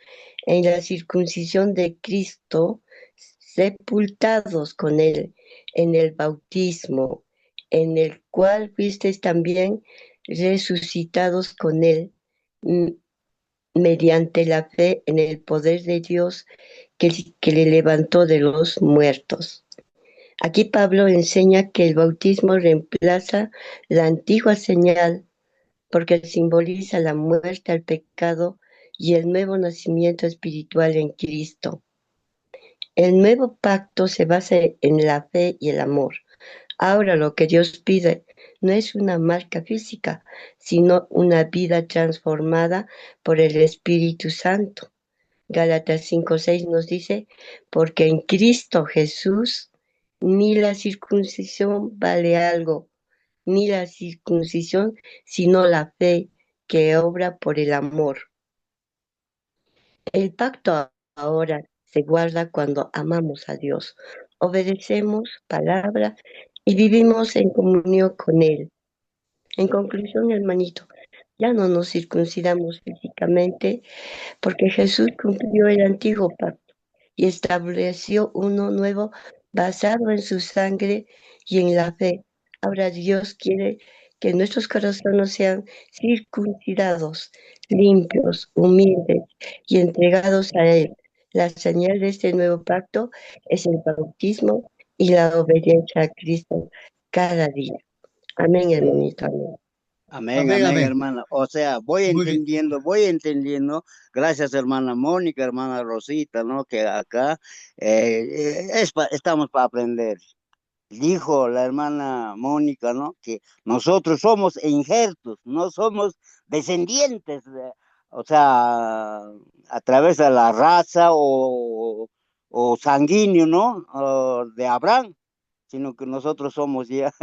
en la circuncisión de Cristo, sepultados con Él en el bautismo, en el cual fuisteis también resucitados con Él, mediante la fe en el poder de Dios que le levantó de los muertos. Aquí Pablo enseña que el bautismo reemplaza la antigua señal porque simboliza la muerte al pecado y el nuevo nacimiento espiritual en Cristo. El nuevo pacto se basa en la fe y el amor. Ahora lo que Dios pide no es una marca física, sino una vida transformada por el Espíritu Santo. Gálatas 5:6 nos dice, porque en Cristo Jesús ni la circuncisión vale algo, ni la circuncisión, sino la fe que obra por el amor. El pacto ahora se guarda cuando amamos a Dios, obedecemos palabra y vivimos en comunión con Él. En conclusión, hermanito, ya no nos circuncidamos físicamente porque Jesús cumplió el antiguo pacto y estableció uno nuevo basado en su sangre y en la fe. Ahora Dios quiere que nuestros corazones sean circuncidados, limpios, humildes y entregados a Él. La señal de este nuevo pacto es el bautismo y la obediencia a Cristo cada día. Amén, hermanito. Amén. Amén, Amén, amén, amén. hermana. O sea, Muy bien. voy entendiendo. Gracias, hermana Mónica, hermana Rosita, ¿no? Que acá estamos para aprender. Dijo la hermana Mónica, ¿no? Que nosotros somos injertos, no somos descendientes, o sea, a través de la raza o sanguíneo, ¿no? O de Abraham, sino que nosotros somos ya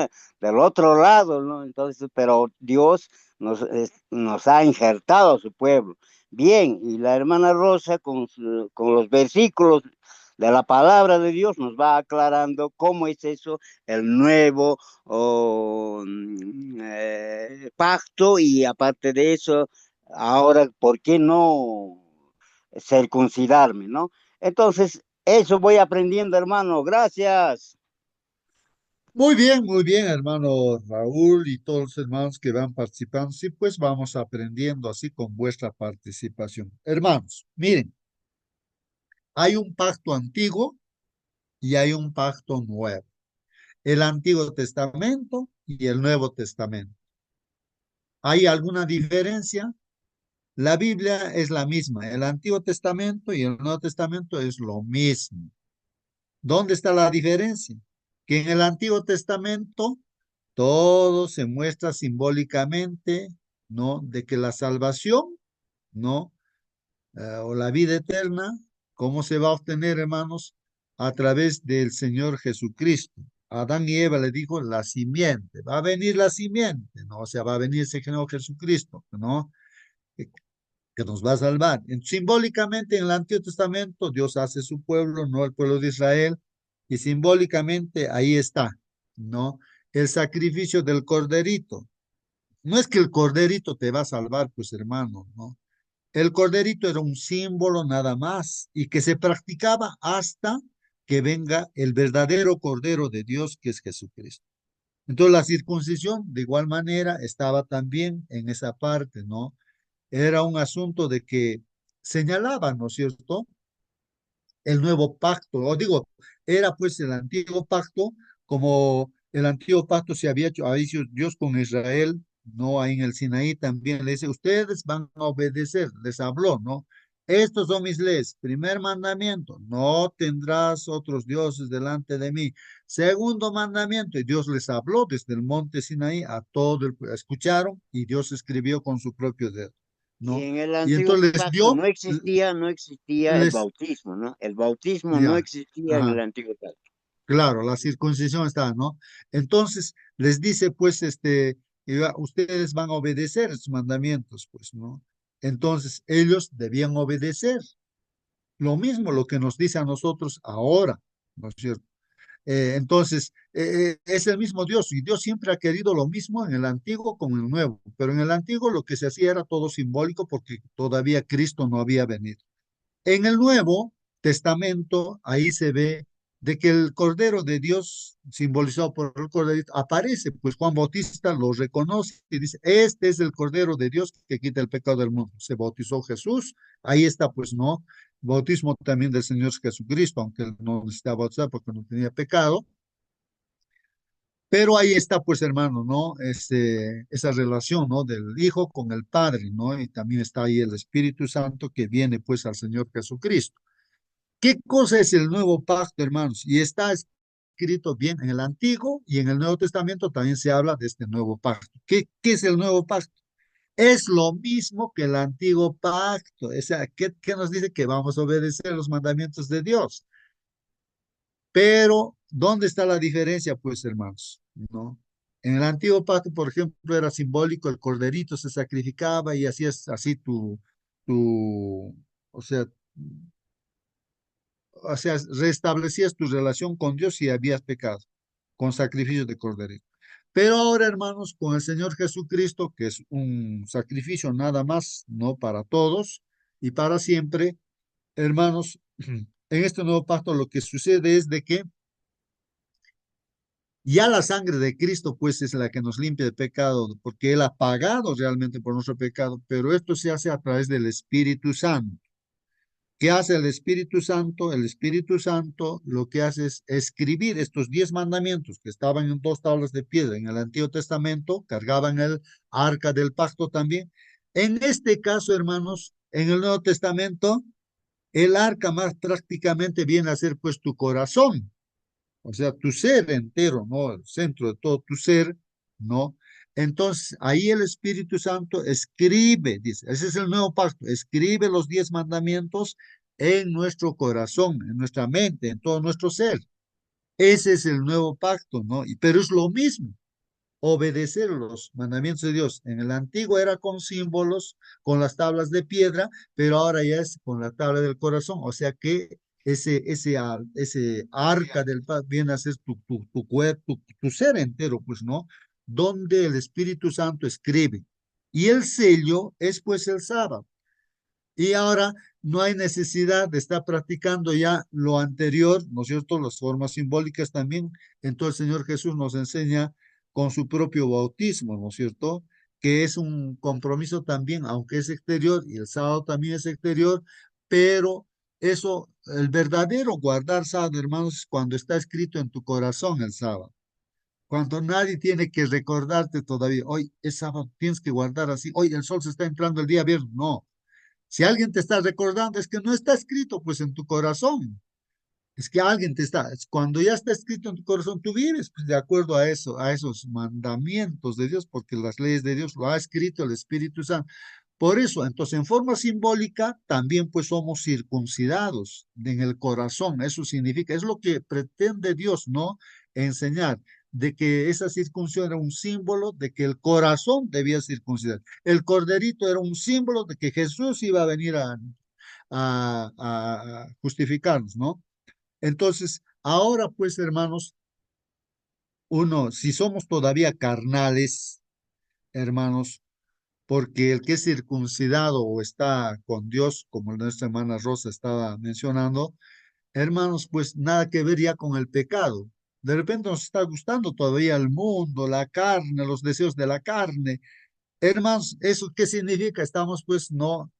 del otro lado, ¿no? Entonces, pero Dios nos ha injertado a su pueblo. Bien, y la hermana Rosa con los versículos de la palabra de Dios nos va aclarando cómo es eso, el nuevo pacto y aparte de eso, ahora, ¿por qué no circuncidarme, no? Entonces, eso voy aprendiendo, hermano. Gracias. Muy bien, hermano Raúl y todos los hermanos que van participando. Sí, pues vamos aprendiendo así con vuestra participación. Hermanos, miren, hay un pacto antiguo y hay un pacto nuevo. El Antiguo Testamento y el Nuevo Testamento. ¿Hay alguna diferencia? La Biblia es la misma. El Antiguo Testamento y el Nuevo Testamento es lo mismo. ¿Dónde está la diferencia? Que en el Antiguo Testamento todo se muestra simbólicamente, ¿no? De que la salvación, ¿no? O la vida eterna, ¿cómo se va a obtener, hermanos? A través del Señor Jesucristo. Adán y Eva le dijo la simiente, va a venir la simiente, ¿no? O sea, va a venir ese Señor Jesucristo, ¿no? Que, que nos va a salvar. Simbólicamente en el Antiguo Testamento Dios hace su pueblo, no el pueblo de Israel, y simbólicamente ahí está, ¿no? El sacrificio del corderito. No es que el corderito te va a salvar, pues hermano, ¿no? El corderito era un símbolo nada más y que se practicaba hasta que venga el verdadero Cordero de Dios, que es Jesucristo. Entonces la circuncisión de igual manera estaba también en esa parte, ¿no? Era un asunto de que señalaba, ¿no es cierto? El nuevo pacto, o digo, era pues el antiguo pacto, como el antiguo pacto se había hecho Dios con Israel, no ahí en el Sinaí también le dice, ustedes van a obedecer, les habló, ¿no? Estos son mis leyes. Primer mandamiento, no tendrás otros dioses delante de mí. Segundo mandamiento, y Dios les habló desde el monte Sinaí a todo el, escucharon y Dios escribió con su propio dedo, Y ¿no? en el Y antiguo entonces les pacto dio, no existía el les, bautismo, ¿no? El bautismo no ya, existía en el ajá. antiguo pacto. Claro, la circuncisión está, ¿no? Entonces les dice, pues, ustedes van a obedecer sus mandamientos, pues, ¿no? Entonces ellos debían obedecer. Lo mismo lo que nos dice a nosotros ahora, ¿no es cierto? Es el mismo Dios y Dios siempre ha querido lo mismo en el antiguo como en el nuevo, pero en el antiguo lo que se hacía era todo simbólico porque todavía Cristo no había venido. En el Nuevo Testamento, ahí se ve de que el Cordero de Dios, simbolizado por el Cordero, aparece, pues Juan Bautista lo reconoce y dice, este es el Cordero de Dios que quita el pecado del mundo. Se bautizó Jesús, ahí está, pues no, bautismo también del Señor Jesucristo, aunque él no necesitaba bautizar porque no tenía pecado, pero ahí está, pues, hermano, ¿no? Esa relación, ¿no? Del Hijo con el Padre, ¿no? Y también está ahí el Espíritu Santo que viene, pues, al Señor Jesucristo. ¿Qué cosa es el nuevo pacto, hermanos? Y está escrito bien en el Antiguo y en el Nuevo Testamento también se habla de este nuevo pacto. ¿Qué es el nuevo pacto? Es lo mismo que el antiguo pacto. O sea, ¿qué nos dice? Que vamos a obedecer los mandamientos de Dios. Pero, ¿dónde está la diferencia, pues, hermanos? ¿No? En el antiguo pacto, por ejemplo, era simbólico, el corderito se sacrificaba y hacías así o sea, restablecías tu relación con Dios si habías pecado, con sacrificio de corderito. Pero ahora, hermanos, con el Señor Jesucristo, que es un sacrificio nada más, no para todos y para siempre, hermanos, en este nuevo pacto lo que sucede es de que ya la sangre de Cristo, pues, es la que nos limpia de pecado, porque Él ha pagado realmente por nuestro pecado, pero esto se hace a través del Espíritu Santo. ¿Qué hace el Espíritu Santo? El Espíritu Santo lo que hace es escribir estos 10 mandamientos que estaban en 2 tablas de piedra en el Antiguo Testamento, cargaban el arca del pacto también. En este caso, hermanos, en el Nuevo Testamento, el arca más prácticamente viene a ser pues tu corazón, o sea, tu ser entero, ¿no? El centro de todo tu ser, ¿no? Entonces, ahí el Espíritu Santo escribe, dice, ese es el nuevo pacto, escribe los 10 mandamientos en nuestro corazón, en nuestra mente, en todo nuestro ser. Ese es el nuevo pacto, ¿no? Pero es lo mismo, obedecer los mandamientos de Dios. En el antiguo era con símbolos, con las tablas de piedra, pero ahora ya es con la tabla del corazón. O sea que ese arca del pacto viene a ser tu cuerpo, tu ser entero, pues, ¿no? Donde el Espíritu Santo escribe. Y el sello es pues el sábado. Y ahora no hay necesidad de estar practicando ya lo anterior, ¿no es cierto? Las formas simbólicas también. Entonces el Señor Jesús nos enseña con su propio bautismo, ¿no es cierto? Que es un compromiso también, aunque es exterior, y el sábado también es exterior, pero eso, el verdadero guardar sábado, hermanos, es cuando está escrito en tu corazón el sábado. Cuando nadie tiene que recordarte todavía, hoy es sábado, tienes que guardar así, hoy el sol se está entrando el día viernes, no. Si alguien te está recordando, es que no está escrito pues en tu corazón. Es que alguien te está, cuando ya está escrito en tu corazón, tú vives pues, de acuerdo a eso, a esos mandamientos de Dios, porque las leyes de Dios lo ha escrito el Espíritu Santo. Por eso, entonces, en forma simbólica, también pues somos circuncidados en el corazón. Eso significa, es lo que pretende Dios, ¿no? Enseñar de que esa circuncisión era un símbolo de que el corazón debía circuncidar. El corderito era un símbolo de que Jesús iba a venir a justificarnos, ¿no? Entonces, ahora pues, hermanos, uno, si somos todavía carnales, hermanos, porque el que es circuncidado o está con Dios, como nuestra hermana Rosa estaba mencionando, hermanos, pues nada que ver ya con el pecado. De repente nos está gustando todavía el mundo, la carne, los deseos de la carne. Hermanos, ¿eso qué significa? Estamos pues no,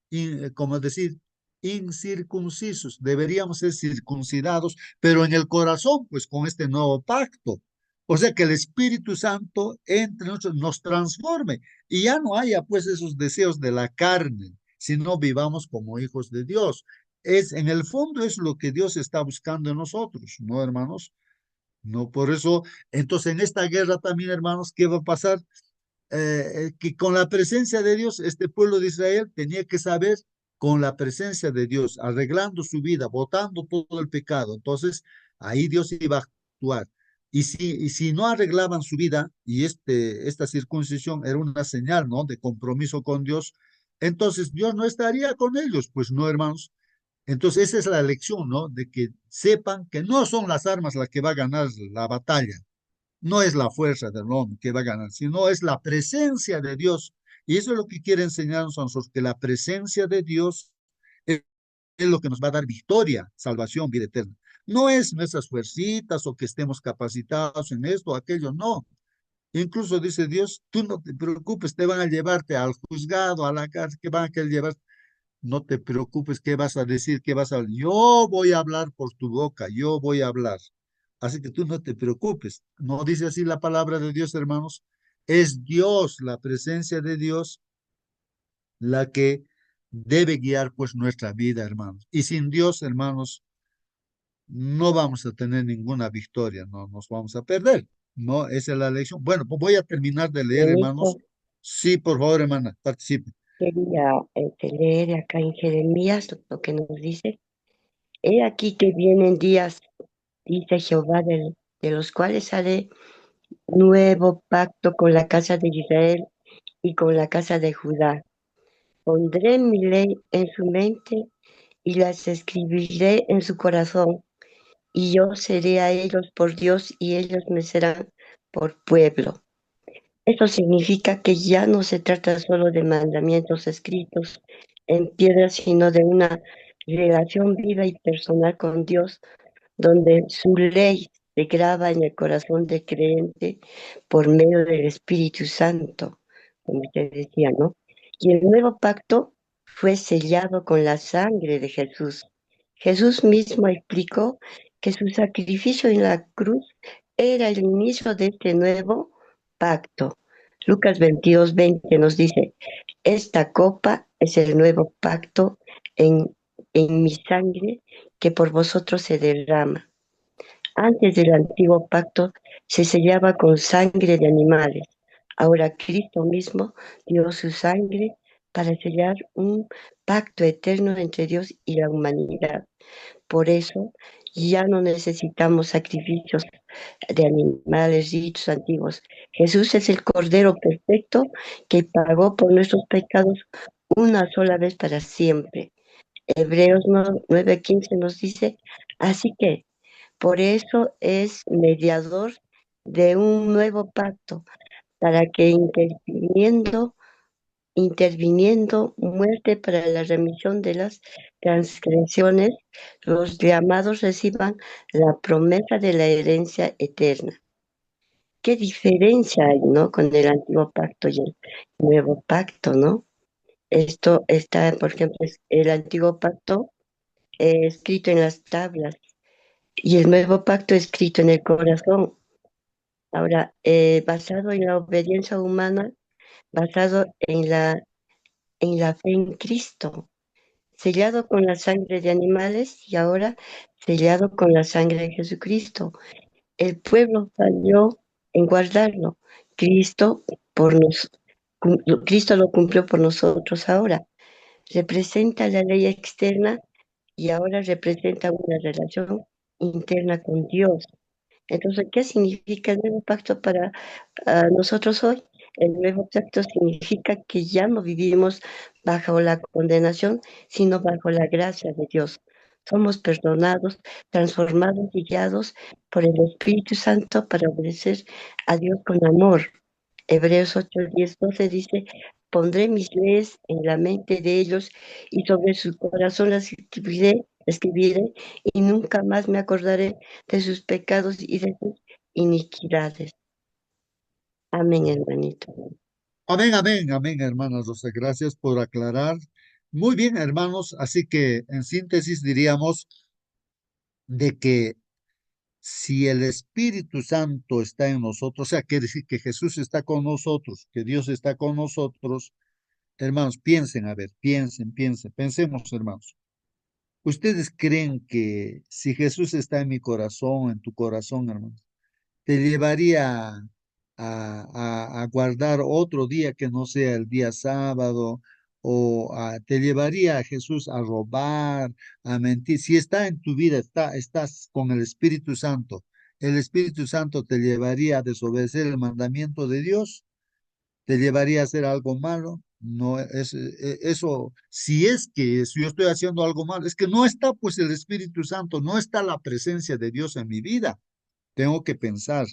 como decir, incircuncisos. Deberíamos ser circuncidados, pero en el corazón, pues con este nuevo pacto. O sea, que el Espíritu Santo entre nosotros nos transforme y ya no haya pues esos deseos de la carne, sino vivamos como hijos de Dios. En el fondo es lo que Dios está buscando en nosotros, ¿no, hermanos? No, por eso, entonces en esta guerra también, hermanos, ¿qué va a pasar? Que con la presencia de Dios, este pueblo de Israel tenía que saber con la presencia de Dios, arreglando su vida, botando todo el pecado. Entonces, ahí Dios iba a actuar. Y si no arreglaban su vida, y esta circuncisión era una señal, ¿no? De compromiso con Dios, entonces Dios no estaría con ellos, pues no, hermanos. Entonces, esa es la lección, ¿no? De que sepan que no son las armas las que va a ganar la batalla, no es la fuerza del hombre que va a ganar, sino es la presencia de Dios. Y eso es lo que quiere enseñarnos a nosotros, que la presencia de Dios es lo que nos va a dar victoria, salvación, vida eterna. No es nuestras fuercitas o que estemos capacitados en esto o aquello, no. Incluso dice Dios, tú no te preocupes, te van a llevarte al juzgado, a la cárcel, que van a querer llevar. No te preocupes, ¿qué vas a decir? ¿Qué vas a hablar? Yo voy a hablar por tu boca, yo voy a hablar. Así que tú no te preocupes. No dice así la palabra de Dios, hermanos. Es Dios, la presencia de Dios, la que debe guiar pues nuestra vida, hermanos. Y sin Dios, hermanos, no vamos a tener ninguna victoria, no nos vamos a perder. No, esa es la lección. Bueno, pues voy a terminar de leer, hermanos. Benito, Sí, por favor, hermana, participe. quería leer acá en Jeremías lo que nos dice. He aquí que vienen días, dice Jehová, de los cuales haré nuevo pacto con la casa de Israel y con la casa de Judá. Pondré mi ley en su mente y las escribiré en su corazón, y yo seré a ellos por Dios y ellos me serán por pueblo. Eso significa que ya no se trata solo de mandamientos escritos en piedra, sino de una relación viva y personal con Dios, donde su ley se graba en el corazón del creyente por medio del Espíritu Santo, como usted decía, ¿no? Y el nuevo pacto fue sellado con la sangre de Jesús. Jesús mismo explicó que su sacrificio en la cruz era el inicio de este nuevo pacto. Lucas 22:20 nos dice, esta copa es el nuevo pacto en mi sangre que por vosotros se derrama. Antes del antiguo pacto se sellaba con sangre de animales. Ahora Cristo mismo dio su sangre para sellar un pacto eterno entre Dios y la humanidad. Por eso ya no necesitamos sacrificios de animales ritos antiguos. Jesús es el Cordero perfecto que pagó por nuestros pecados una sola vez para siempre. Hebreos 9:15 nos dice, así que por eso es mediador de un nuevo pacto, para que interviniendo muerte para la remisión de las transgresiones, los llamados reciban la promesa de la herencia eterna. ¿Qué diferencia hay, no, con el antiguo pacto y el nuevo pacto, no? Esto está, por ejemplo, el antiguo pacto escrito en las tablas y el nuevo pacto escrito en el corazón. Ahora, basado en la obediencia humana, basado en la fe en Cristo. sellado con la sangre de animales y ahora sellado con la sangre de Jesucristo. El pueblo falló en guardarlo. Cristo, Cristo lo cumplió por nosotros ahora. Representa la ley externa y ahora representa una relación interna con Dios. Entonces, ¿qué significa el nuevo pacto para nosotros hoy? El nuevo pacto significa que ya no vivimos bajo la condenación, sino bajo la gracia de Dios. Somos perdonados, transformados y guiados por el Espíritu Santo para obedecer a Dios con amor. Hebreos 8, 10, 12 dice, pondré mis leyes en la mente de ellos y sobre su corazón las escribiré y nunca más me acordaré de sus pecados y de sus iniquidades. Amén, hermanito. Amén, amén, amén, hermana Rosa. Gracias por aclarar. Muy bien, hermanos. Así que en síntesis diríamos de que si el Espíritu Santo está en nosotros, o sea, quiere decir que Jesús está con nosotros, que Dios está con nosotros, hermanos, piensen, a ver, pensemos, hermanos. ¿Ustedes creen que si Jesús está en mi corazón, en tu corazón, hermanos, te llevaría a guardar otro día que no sea el día sábado, o te llevaría a Jesús a robar, a mentir? Si está en tu vida, estás con el Espíritu Santo te llevaría a desobedecer el mandamiento de Dios, te llevaría a hacer algo malo. No es eso, si yo estoy haciendo algo malo, es que no está pues el Espíritu Santo, no está la presencia de Dios en mi vida. Tengo que pensar,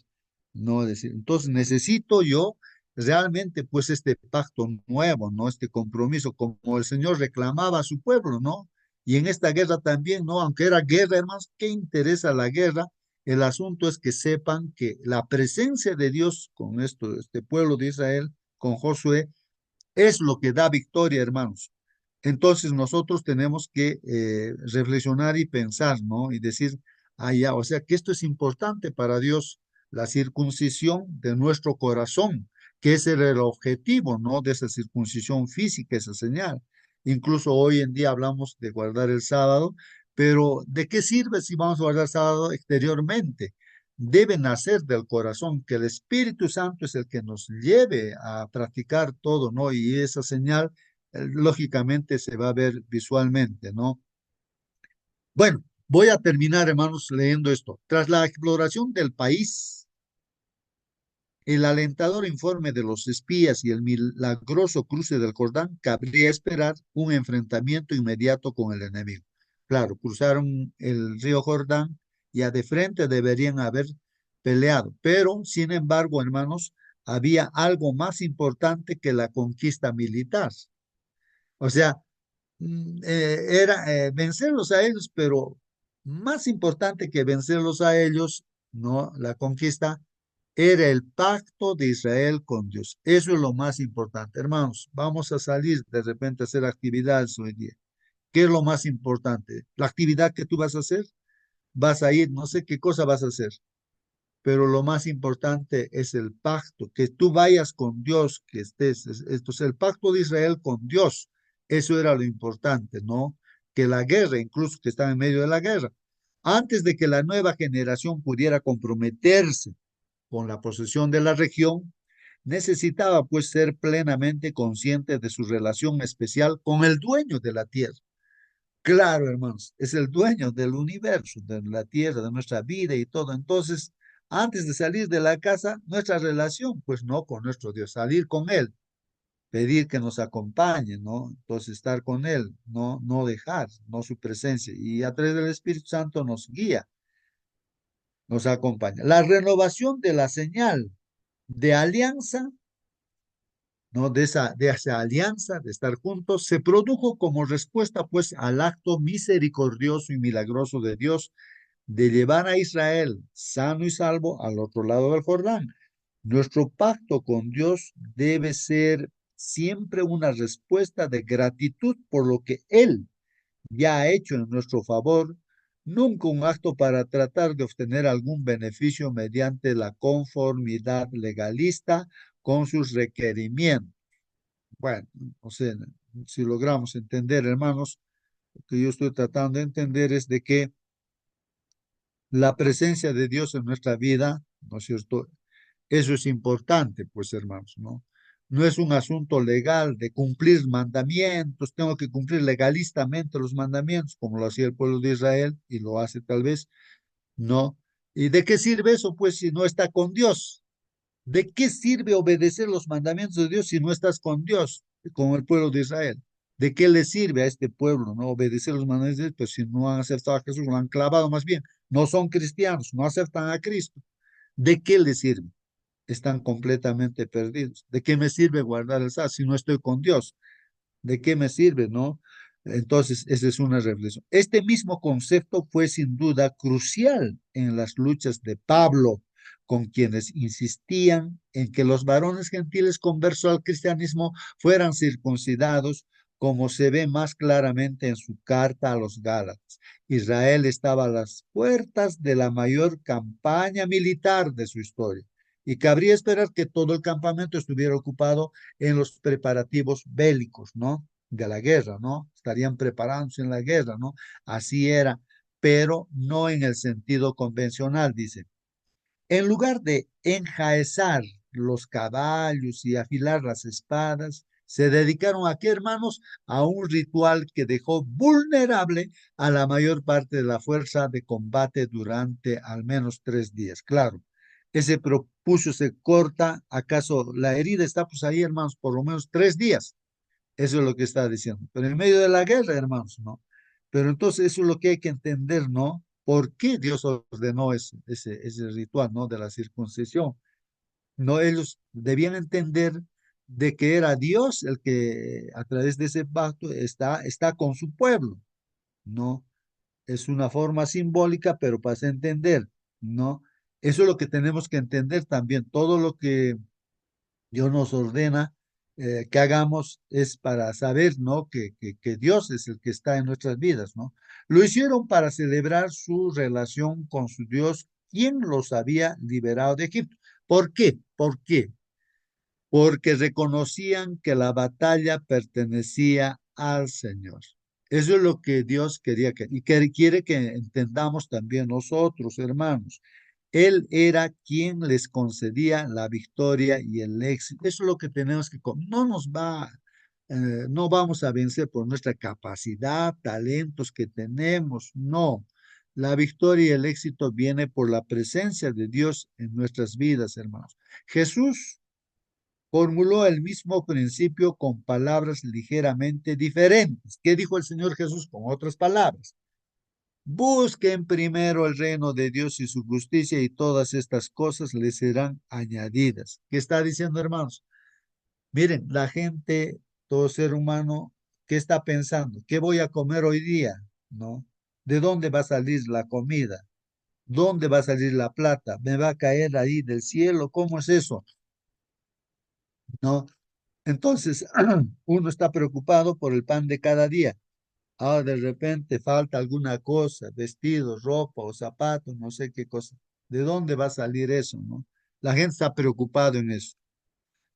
no decir. Entonces necesito yo realmente pues este pacto nuevo, ¿no? Este compromiso, como el Señor reclamaba a su pueblo, ¿no? Y en esta guerra también, ¿no? Aunque era guerra, hermanos, ¿qué interesa la guerra? El asunto es que sepan que la presencia de Dios con este pueblo de Israel, con Josué, es lo que da victoria, hermanos. Entonces nosotros tenemos que reflexionar y pensar, ¿no? Y decir, ah, ya, o sea que esto es importante para Dios, la circuncisión de nuestro corazón, que ese era el objetivo, ¿no? De esa circuncisión física, esa señal. Incluso hoy en día hablamos de guardar el sábado, pero ¿de qué sirve si vamos a guardar sábado exteriormente? Debe nacer del corazón, que el Espíritu Santo es el que nos lleve a practicar todo, ¿no? Y esa señal, lógicamente, se va a ver visualmente, ¿no? Bueno, voy a terminar, hermanos, leyendo esto. Tras la exploración del país, el alentador informe de los espías y el milagroso cruce del Jordán, cabría esperar un enfrentamiento inmediato con el enemigo. Claro, cruzaron el río Jordán y a de frente deberían haber peleado, pero sin embargo, hermanos, había algo más importante que la conquista militar. O sea, era vencerlos a ellos, pero más importante que vencerlos a ellos, no, la conquista era el pacto de Israel con Dios. Eso es lo más importante, hermanos. Vamos a salir de repente a hacer actividades hoy día. ¿Qué es lo más importante? La actividad que tú vas a hacer, vas a ir, no sé qué cosa vas a hacer, pero lo más importante es el pacto, que tú vayas con Dios, que estés, esto es el pacto de Israel con Dios. Eso era lo importante, ¿no? Que la guerra, incluso que estaba en medio de la guerra, antes de que la nueva generación pudiera comprometerse con la posesión de la región, necesitaba pues ser plenamente consciente de su relación especial con el dueño de la tierra. Claro, hermanos, es el dueño del universo, de la tierra, de nuestra vida y todo. Entonces, antes de salir de la casa, nuestra relación, pues no con nuestro Dios, salir con Él, pedir que nos acompañe, ¿no? Entonces, estar con Él, no dejar, no su presencia. Y a través del Espíritu Santo nos guía, nos acompaña. La renovación de la señal de alianza, ¿no? De esa alianza, de estar juntos, se produjo como respuesta, pues, al acto misericordioso y milagroso de Dios de llevar a Israel sano y salvo al otro lado del Jordán. Nuestro pacto con Dios debe ser siempre una respuesta de gratitud por lo que Él ya ha hecho en nuestro favor, nunca un acto para tratar de obtener algún beneficio mediante la conformidad legalista con sus requerimientos. Bueno, o sea, si logramos entender, hermanos, Lo que yo estoy tratando de entender es de que la presencia de Dios en nuestra vida, ¿no es cierto? Eso es importante, pues, hermanos, ¿no? No es un asunto legal de cumplir mandamientos, tengo que cumplir legalistamente los mandamientos, como lo hacía el pueblo de Israel y lo hace tal vez, ¿no? ¿Y de qué sirve eso, pues, si no está con Dios? ¿De qué sirve obedecer los mandamientos de Dios si no estás con Dios, con el pueblo de Israel? ¿De qué le sirve a este pueblo, no obedecer los mandamientos de Dios? Pues si no han aceptado a Jesús, lo han clavado más bien, no son cristianos, no aceptan a Cristo. ¿De qué le sirve? Están completamente perdidos. ¿De qué me sirve guardar el sábado si no estoy con Dios? ¿De qué me sirve, no? Entonces, esa es una reflexión. Este mismo concepto fue sin duda crucial en las luchas de Pablo, con quienes insistían en que los varones gentiles conversos al cristianismo fueran circuncidados, como se ve más claramente en su carta a los Gálatas. Israel estaba a las puertas de la mayor campaña militar de su historia, y cabría esperar que todo el campamento estuviera ocupado en los preparativos bélicos, ¿no? De la guerra, ¿no? Estarían preparándose en la guerra, ¿no? Así era, pero no en el sentido convencional, dice. En lugar de enjaezar los caballos y afilar las espadas, se dedicaron aquí, hermanos, a un ritual que dejó vulnerable a la mayor parte de la fuerza de combate durante al menos 3 días. Claro, ese propuso se corta, ¿acaso la herida está pues ahí, hermanos, por lo menos 3 días? Eso es lo que está diciendo. Pero en medio de la guerra, hermanos, ¿no? Pero entonces eso es lo que hay que entender, ¿no? ¿Por qué Dios ordenó ese ritual, ¿no? De la circuncisión. No, ellos debían entender de que era Dios el que a través de ese pacto está con su pueblo, ¿no? Es una forma simbólica, pero para entender, ¿no? Eso es lo que tenemos que entender también. Todo lo que Dios nos ordena que hagamos es para saber, ¿no? Que Dios es el que está en nuestras vidas, ¿no? Lo hicieron para celebrar su relación con su Dios, quien los había liberado de Egipto. ¿Por qué? ¿Por qué? Porque reconocían que la batalla pertenecía al Señor. Eso es lo que Dios quería y que quiere que entendamos también nosotros, hermanos. Él era quien les concedía la victoria y el éxito. Eso es lo que tenemos que, no vamos a vencer por nuestra capacidad, talentos que tenemos, no. La victoria y el éxito viene por la presencia de Dios en nuestras vidas, hermanos. Jesús formuló el mismo principio con palabras ligeramente diferentes. ¿Qué dijo el Señor Jesús con otras palabras? Busquen primero el reino de Dios y su justicia y todas estas cosas les serán añadidas. ¿Qué está diciendo, hermanos? Miren, la gente, todo ser humano, ¿qué está pensando? ¿Qué voy a comer hoy día? ¿No? ¿De dónde va a salir la comida? ¿Dónde va a salir la plata? ¿Me va a caer ahí del cielo? ¿Cómo es eso? ¿No? Entonces, uno está preocupado por el pan de cada día. Ahora de repente falta alguna cosa, vestido, ropa o zapatos, no sé qué cosa. ¿De dónde va a salir eso, no? La gente está preocupado en eso.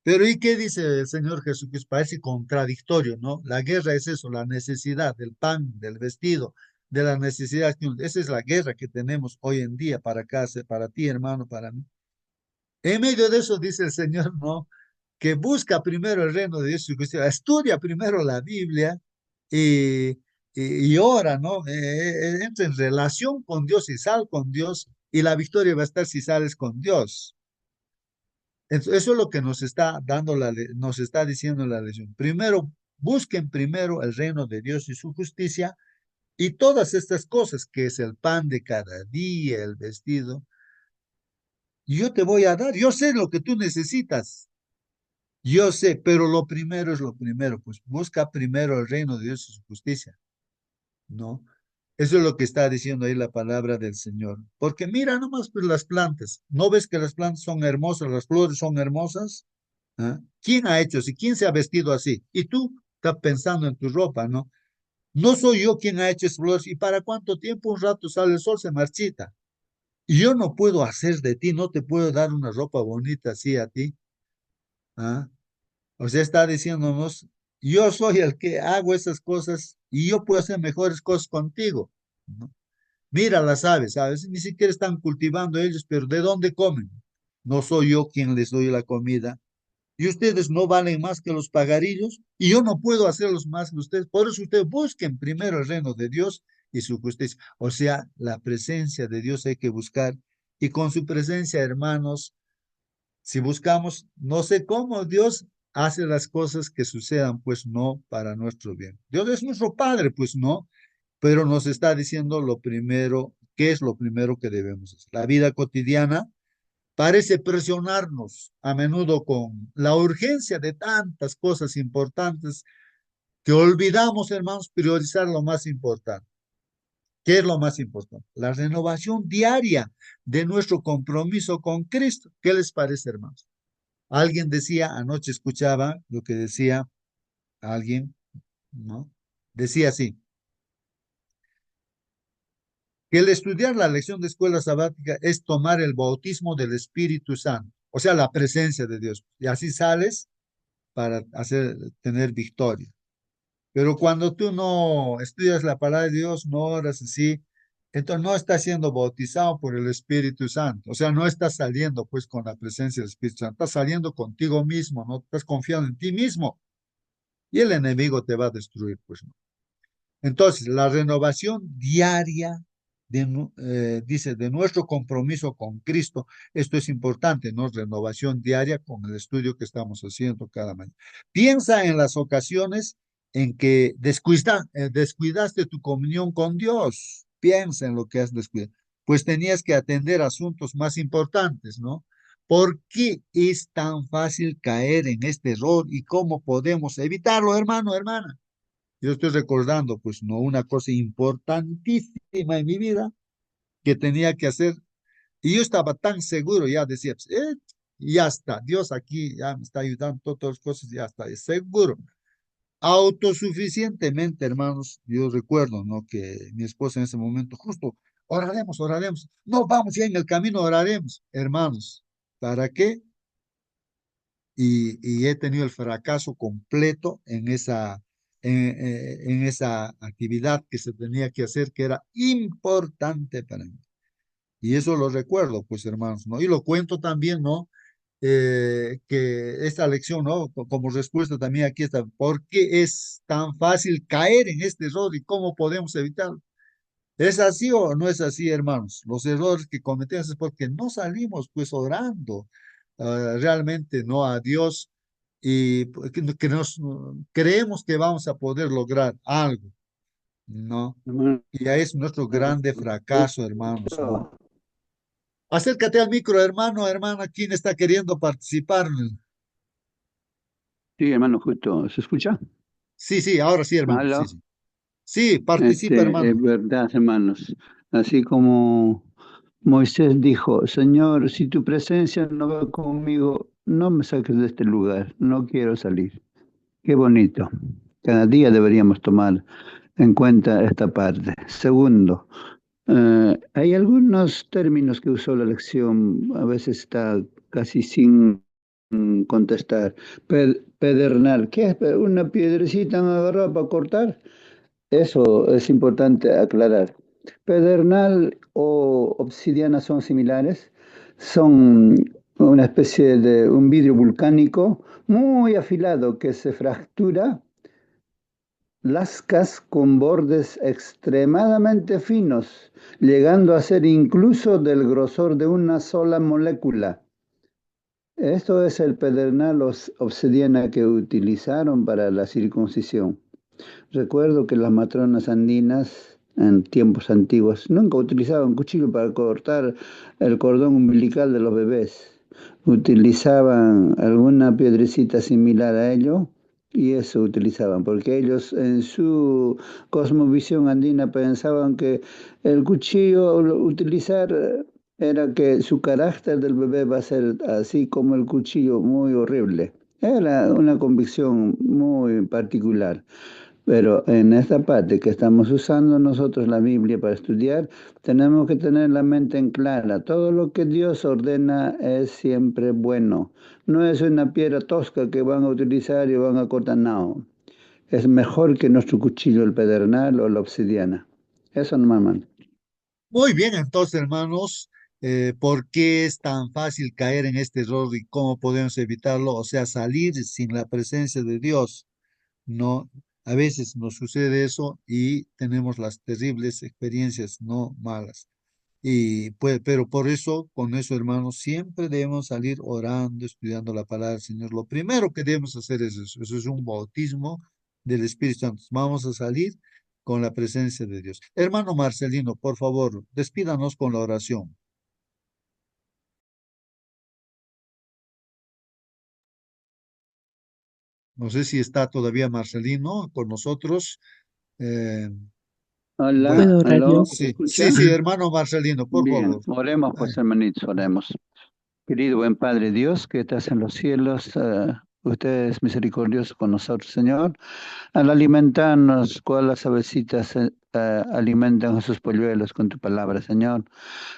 Pero ¿y qué dice el Señor Jesucristo? Parece contradictorio, ¿no? La guerra es eso, la necesidad del pan, del vestido, de la necesidad. Esa es la guerra que tenemos hoy en día para casa, para ti, hermano, para mí. En medio de eso dice el Señor, ¿no? Que busca primero el reino de Dios y su justicia, estudia primero la Biblia y, y ora, ¿no? Entra en relación con Dios y sal con Dios y la victoria va a estar si sales con Dios. Eso es lo que nos está dando nos está diciendo la lección. Primero, busquen primero el reino de Dios y su justicia y todas estas cosas, que es el pan de cada día, el vestido, yo te voy a dar. Yo sé lo que tú necesitas. Yo sé, pero lo primero es lo primero, pues busca primero el reino de Dios y su justicia, ¿no? Eso es lo que está diciendo ahí la palabra del Señor. Porque mira nomás pues las plantas, ¿no ves que las plantas son hermosas, las flores son hermosas? ¿Ah? ¿Quién ha hecho así? ¿Quién se ha vestido así? Y tú estás pensando en tu ropa, ¿no? No soy yo quien ha hecho esas flores. ¿Y para cuánto tiempo? Un rato sale el sol, se marchita. Y yo no puedo hacer de ti, no te puedo dar una ropa bonita así a ti. ¿Ah? O sea, está diciéndonos, yo soy el que hago esas cosas y yo puedo hacer mejores cosas contigo, ¿no? Mira las aves, a veces ni siquiera están cultivando ellos, pero ¿de dónde comen? No soy yo quien les doy la comida. Y ustedes no valen más que los pagarillos y yo no puedo hacerlos más que ustedes. Por eso ustedes busquen primero el reino de Dios y su justicia. O sea, la presencia de Dios hay que buscar. Y con su presencia, hermanos, si buscamos, no sé cómo Dios hace las cosas que sucedan, pues no para nuestro bien. Dios es nuestro Padre, pues no, pero nos está diciendo lo primero, ¿qué es lo primero que debemos hacer? La vida cotidiana parece presionarnos a menudo con la urgencia de tantas cosas importantes que olvidamos, hermanos, priorizar lo más importante. ¿Qué es lo más importante? La renovación diaria de nuestro compromiso con Cristo. ¿Qué les parece, hermanos? Alguien decía, anoche escuchaba lo que decía alguien, ¿no? Decía así, que el estudiar la lección de escuela sabática es tomar el bautismo del Espíritu Santo, o sea, la presencia de Dios. Y así sales para tener victoria. Pero cuando tú no estudias la palabra de Dios, no oras así, entonces no estás siendo bautizado por el Espíritu Santo. O sea, no estás saliendo pues con la presencia del Espíritu Santo, estás saliendo contigo mismo, no estás confiando en ti mismo y el enemigo te va a destruir, pues no. Entonces, la renovación diaria, dice, de nuestro compromiso con Cristo, esto es importante, ¿no? Renovación diaria con el estudio que estamos haciendo cada mañana. Piensa en las ocasiones en que descuidaste tu comunión con Dios. Piensa en lo que has descuidado. Pues tenías que atender asuntos más importantes, ¿no? ¿Por qué es tan fácil caer en este error y cómo podemos evitarlo, hermano, hermana? Yo estoy recordando, pues, no una cosa importantísima en mi vida que tenía que hacer. Y yo estaba tan seguro, ya decía, pues, ya está, Dios aquí ya me está ayudando, todas las cosas, ya está, es seguro. Autosuficientemente, hermanos, yo recuerdo, ¿no? Que mi esposa en ese momento, justo, oraremos, oraremos. No, vamos ya en el camino, oraremos. Hermanos, ¿para qué? Y he tenido el fracaso completo en esa actividad que se tenía que hacer, que era importante para mí. Y eso lo recuerdo, pues hermanos, ¿no? Y lo cuento también, ¿no? Que esta lección, ¿no? Como respuesta también aquí está, ¿por qué es tan fácil caer en este error y cómo podemos evitarlo? ¿Es así o no es así, hermanos? Los errores que cometemos es porque no salimos pues orando realmente, ¿no? A Dios y que nos creemos que vamos a poder lograr algo, ¿no? Hermano, Y ya es nuestro grande fracaso, hermanos, ¿no? Acércate al micro, hermano, hermana, ¿quién está queriendo participar? sí, hermano, justo, ¿se escucha? Sí, sí, ahora sí, hermano, sí, ¿Aló? sí. Sí, participa, Es hermano. verdad, hermanos. Así como Moisés dijo, Señor, si tu presencia no va conmigo, no me saques de este lugar, no quiero salir. Qué bonito. Cada día deberíamos tomar en cuenta esta parte. Segundo, hay algunos términos que usó la lección, a veces está casi sin contestar. Pedernal, ¿qué es? ¿Una piedrecita han agarrado para cortar? Eso es importante aclarar. Pedernal o obsidiana son similares, son una especie de un vidrio volcánico muy afilado que se fractura, lascas con bordes extremadamente finos, llegando a ser incluso del grosor de una sola molécula. Esto es el pedernal obsidiana que utilizaron para la circuncisión. Recuerdo que las matronas andinas en tiempos antiguos nunca utilizaban cuchillo para cortar el cordón umbilical de los bebés. Utilizaban alguna piedrecita similar a ello y eso utilizaban, porque ellos en su cosmovisión andina pensaban que el cuchillo utilizar era que su carácter del bebé va a ser así como el cuchillo, muy horrible. Era una convicción muy particular. Pero en esta parte que estamos usando nosotros la Biblia para estudiar, tenemos que tener la mente en clara. Todo lo que Dios ordena es siempre bueno. No es una piedra tosca que van a utilizar y van a cortar, no. es mejor que nuestro cuchillo, el pedernal o la obsidiana. Eso no, hermano. Muy bien, entonces, hermanos, ¿por qué es tan fácil caer en este error y cómo podemos evitarlo? O sea, salir sin la presencia de Dios. No, a veces nos sucede eso y tenemos las terribles experiencias, no malas. Y pues, pero por eso, con eso, hermanos, siempre debemos salir orando, estudiando la palabra del Señor. Lo primero que debemos hacer es eso. Eso es un bautismo del Espíritu Santo. Vamos a salir con la presencia de Dios. Hermano Marcelino, por favor, despídanos con la oración. No sé si está todavía Marcelino con nosotros. Eh, Hola, bueno, ¿Puedo orar yo? aló, ¿se sí, escucha? sí, sí, hermano Marcelino, por Bien, favor. oremos Ay, pues hermanitos, oremos. Querido buen Padre Dios que estás en los cielos, usted es misericordioso con nosotros, Señor. Al alimentarnos, cual las avecitas alimentan a sus polluelos con tu palabra, Señor.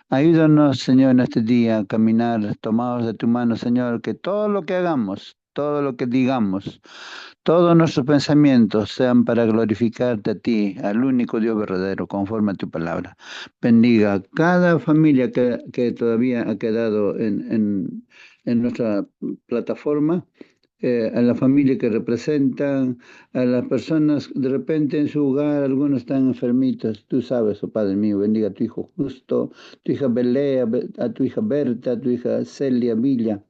Ayúdanos, Señor, en este día a caminar tomados de tu mano, Señor, que todo lo que hagamos, todo lo que digamos, todos nuestros pensamientos sean para glorificarte a ti, al único Dios verdadero, conforme a tu palabra. Bendiga a cada familia que todavía ha quedado en nuestra plataforma, a la familia que representan, a las personas de repente en su hogar, algunos están enfermitos, tú sabes, oh Padre mío, bendiga a tu hijo Justo, tu hija Belea, a tu hija Berta, a tu hija Celia Villa,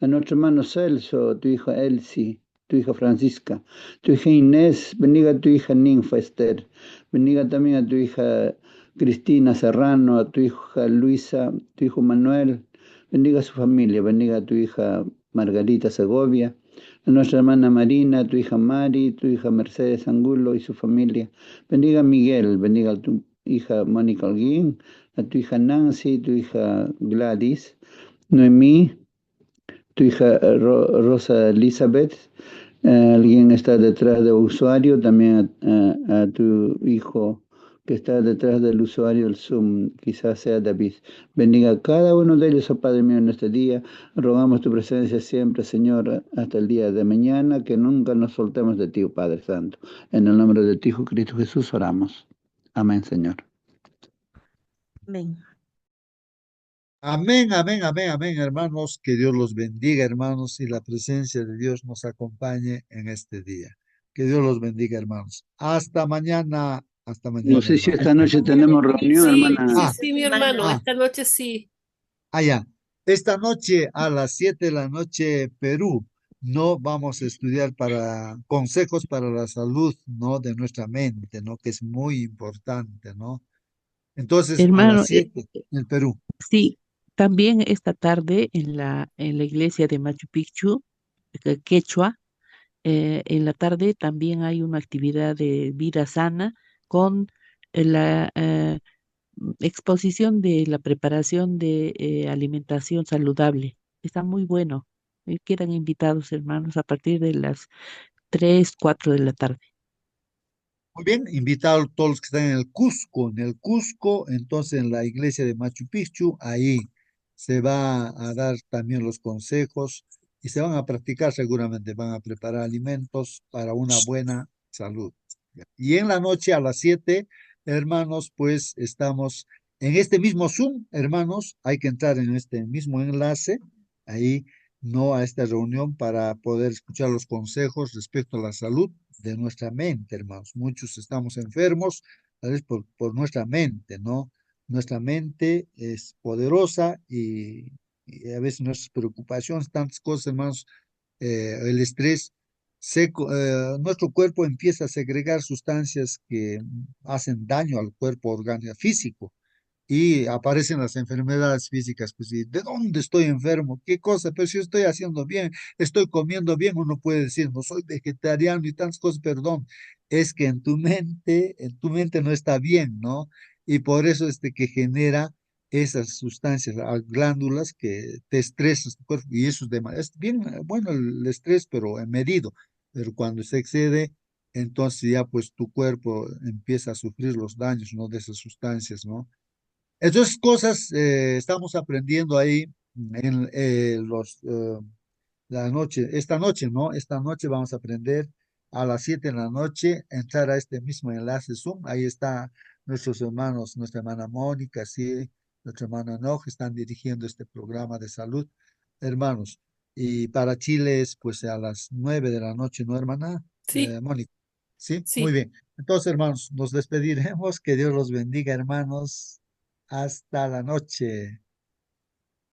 a nuestro hermano Celso, tu hija Elsie, tu hija Francisca, tu hija Inés, bendiga a tu hija Ninfa Esther, bendiga también a tu hija Cristina Serrano, a tu hija Luisa, tu hijo Manuel, bendiga a su familia, bendiga a tu hija Margarita Segovia, a nuestra hermana Marina, a tu hija Mari, tu hija Mercedes Angulo y su familia, bendiga a Miguel, bendiga a tu hija Mónica Holguín, a tu hija Nancy, tu hija Gladys, Noemí, tu hija Rosa Elizabeth, alguien está detrás del usuario, también a tu hijo que está detrás del usuario, el Zoom, quizás sea David. Bendiga a cada uno de ellos, oh Padre mío, en este día. Rogamos tu presencia siempre, Señor, hasta el día de mañana, que nunca nos soltemos de ti, oh Padre Santo. En el nombre de tu Hijo Cristo Jesús oramos. Amén, Señor. Amén. amén, amén, amén, amén, hermanos. Que Dios los bendiga, hermanos, y la presencia de Dios nos acompañe en este día. Que Dios los bendiga, hermanos. Hasta No mañana, sé si hermanos. esta noche tenemos reunión, Sí, hermana. sí, Ah, sí, mi hermano, ah, esta noche sí. ya. Esta noche a las 7 de la noche, Perú, no vamos a estudiar para consejos para la salud, ¿no? De nuestra mente, ¿no? Que es muy importante, ¿no? Entonces, a las Hermano, 7 en el Perú. sí, también esta tarde en la iglesia de Machu Picchu, Quechua, en la tarde también hay una actividad de vida sana con la exposición de la preparación de alimentación saludable. Está muy bueno. Quedan invitados, hermanos, a partir de las 3, 4 de la tarde. Muy bien, invitar a todos los que están en el Cusco, entonces en la iglesia de Machu Picchu, ahí se va a dar también los consejos y se van a practicar seguramente, van a preparar alimentos para una buena salud. Y en la noche a las 7, hermanos, pues estamos en este mismo Zoom, hermanos, hay que entrar en este mismo enlace, ahí no a esta reunión para poder escuchar los consejos respecto a la salud de nuestra mente, hermanos. Muchos estamos enfermos, tal vez por nuestra mente, ¿no? Nuestra mente es poderosa y a veces nuestras preocupaciones, tantas cosas, hermanos, el estrés, nuestro cuerpo empieza a segregar sustancias que hacen daño al cuerpo orgánico físico y aparecen las enfermedades físicas, pues, ¿y de dónde estoy enfermo? ¿Qué cosa? Pero si yo estoy haciendo bien, estoy comiendo bien, uno puede decir, no soy vegetariano y tantas cosas, perdón, es que en tu mente no está bien, ¿no? Y por eso es de que genera esas sustancias, glándulas que te estresan tu cuerpo, y eso es bien, bueno el estrés, pero medido, pero cuando se excede, entonces ya pues tu cuerpo empieza a sufrir los daños, ¿no? De esas sustancias, ¿no? Entonces, cosas estamos aprendiendo ahí en la noche, esta noche, ¿no? Esta noche vamos a aprender a las 7 de la noche, entrar a este mismo enlace Zoom. Ahí está nuestros hermanos, nuestra hermana Mónica, sí, nuestra hermana Noj, están dirigiendo este programa de salud, hermanos. Y para Chile es pues a las 9 de la noche, ¿no, hermana Sí, Mónica? Sí, muy sí. bien. Entonces, hermanos, nos despediremos. Que Dios los bendiga, hermanos. Hasta la noche.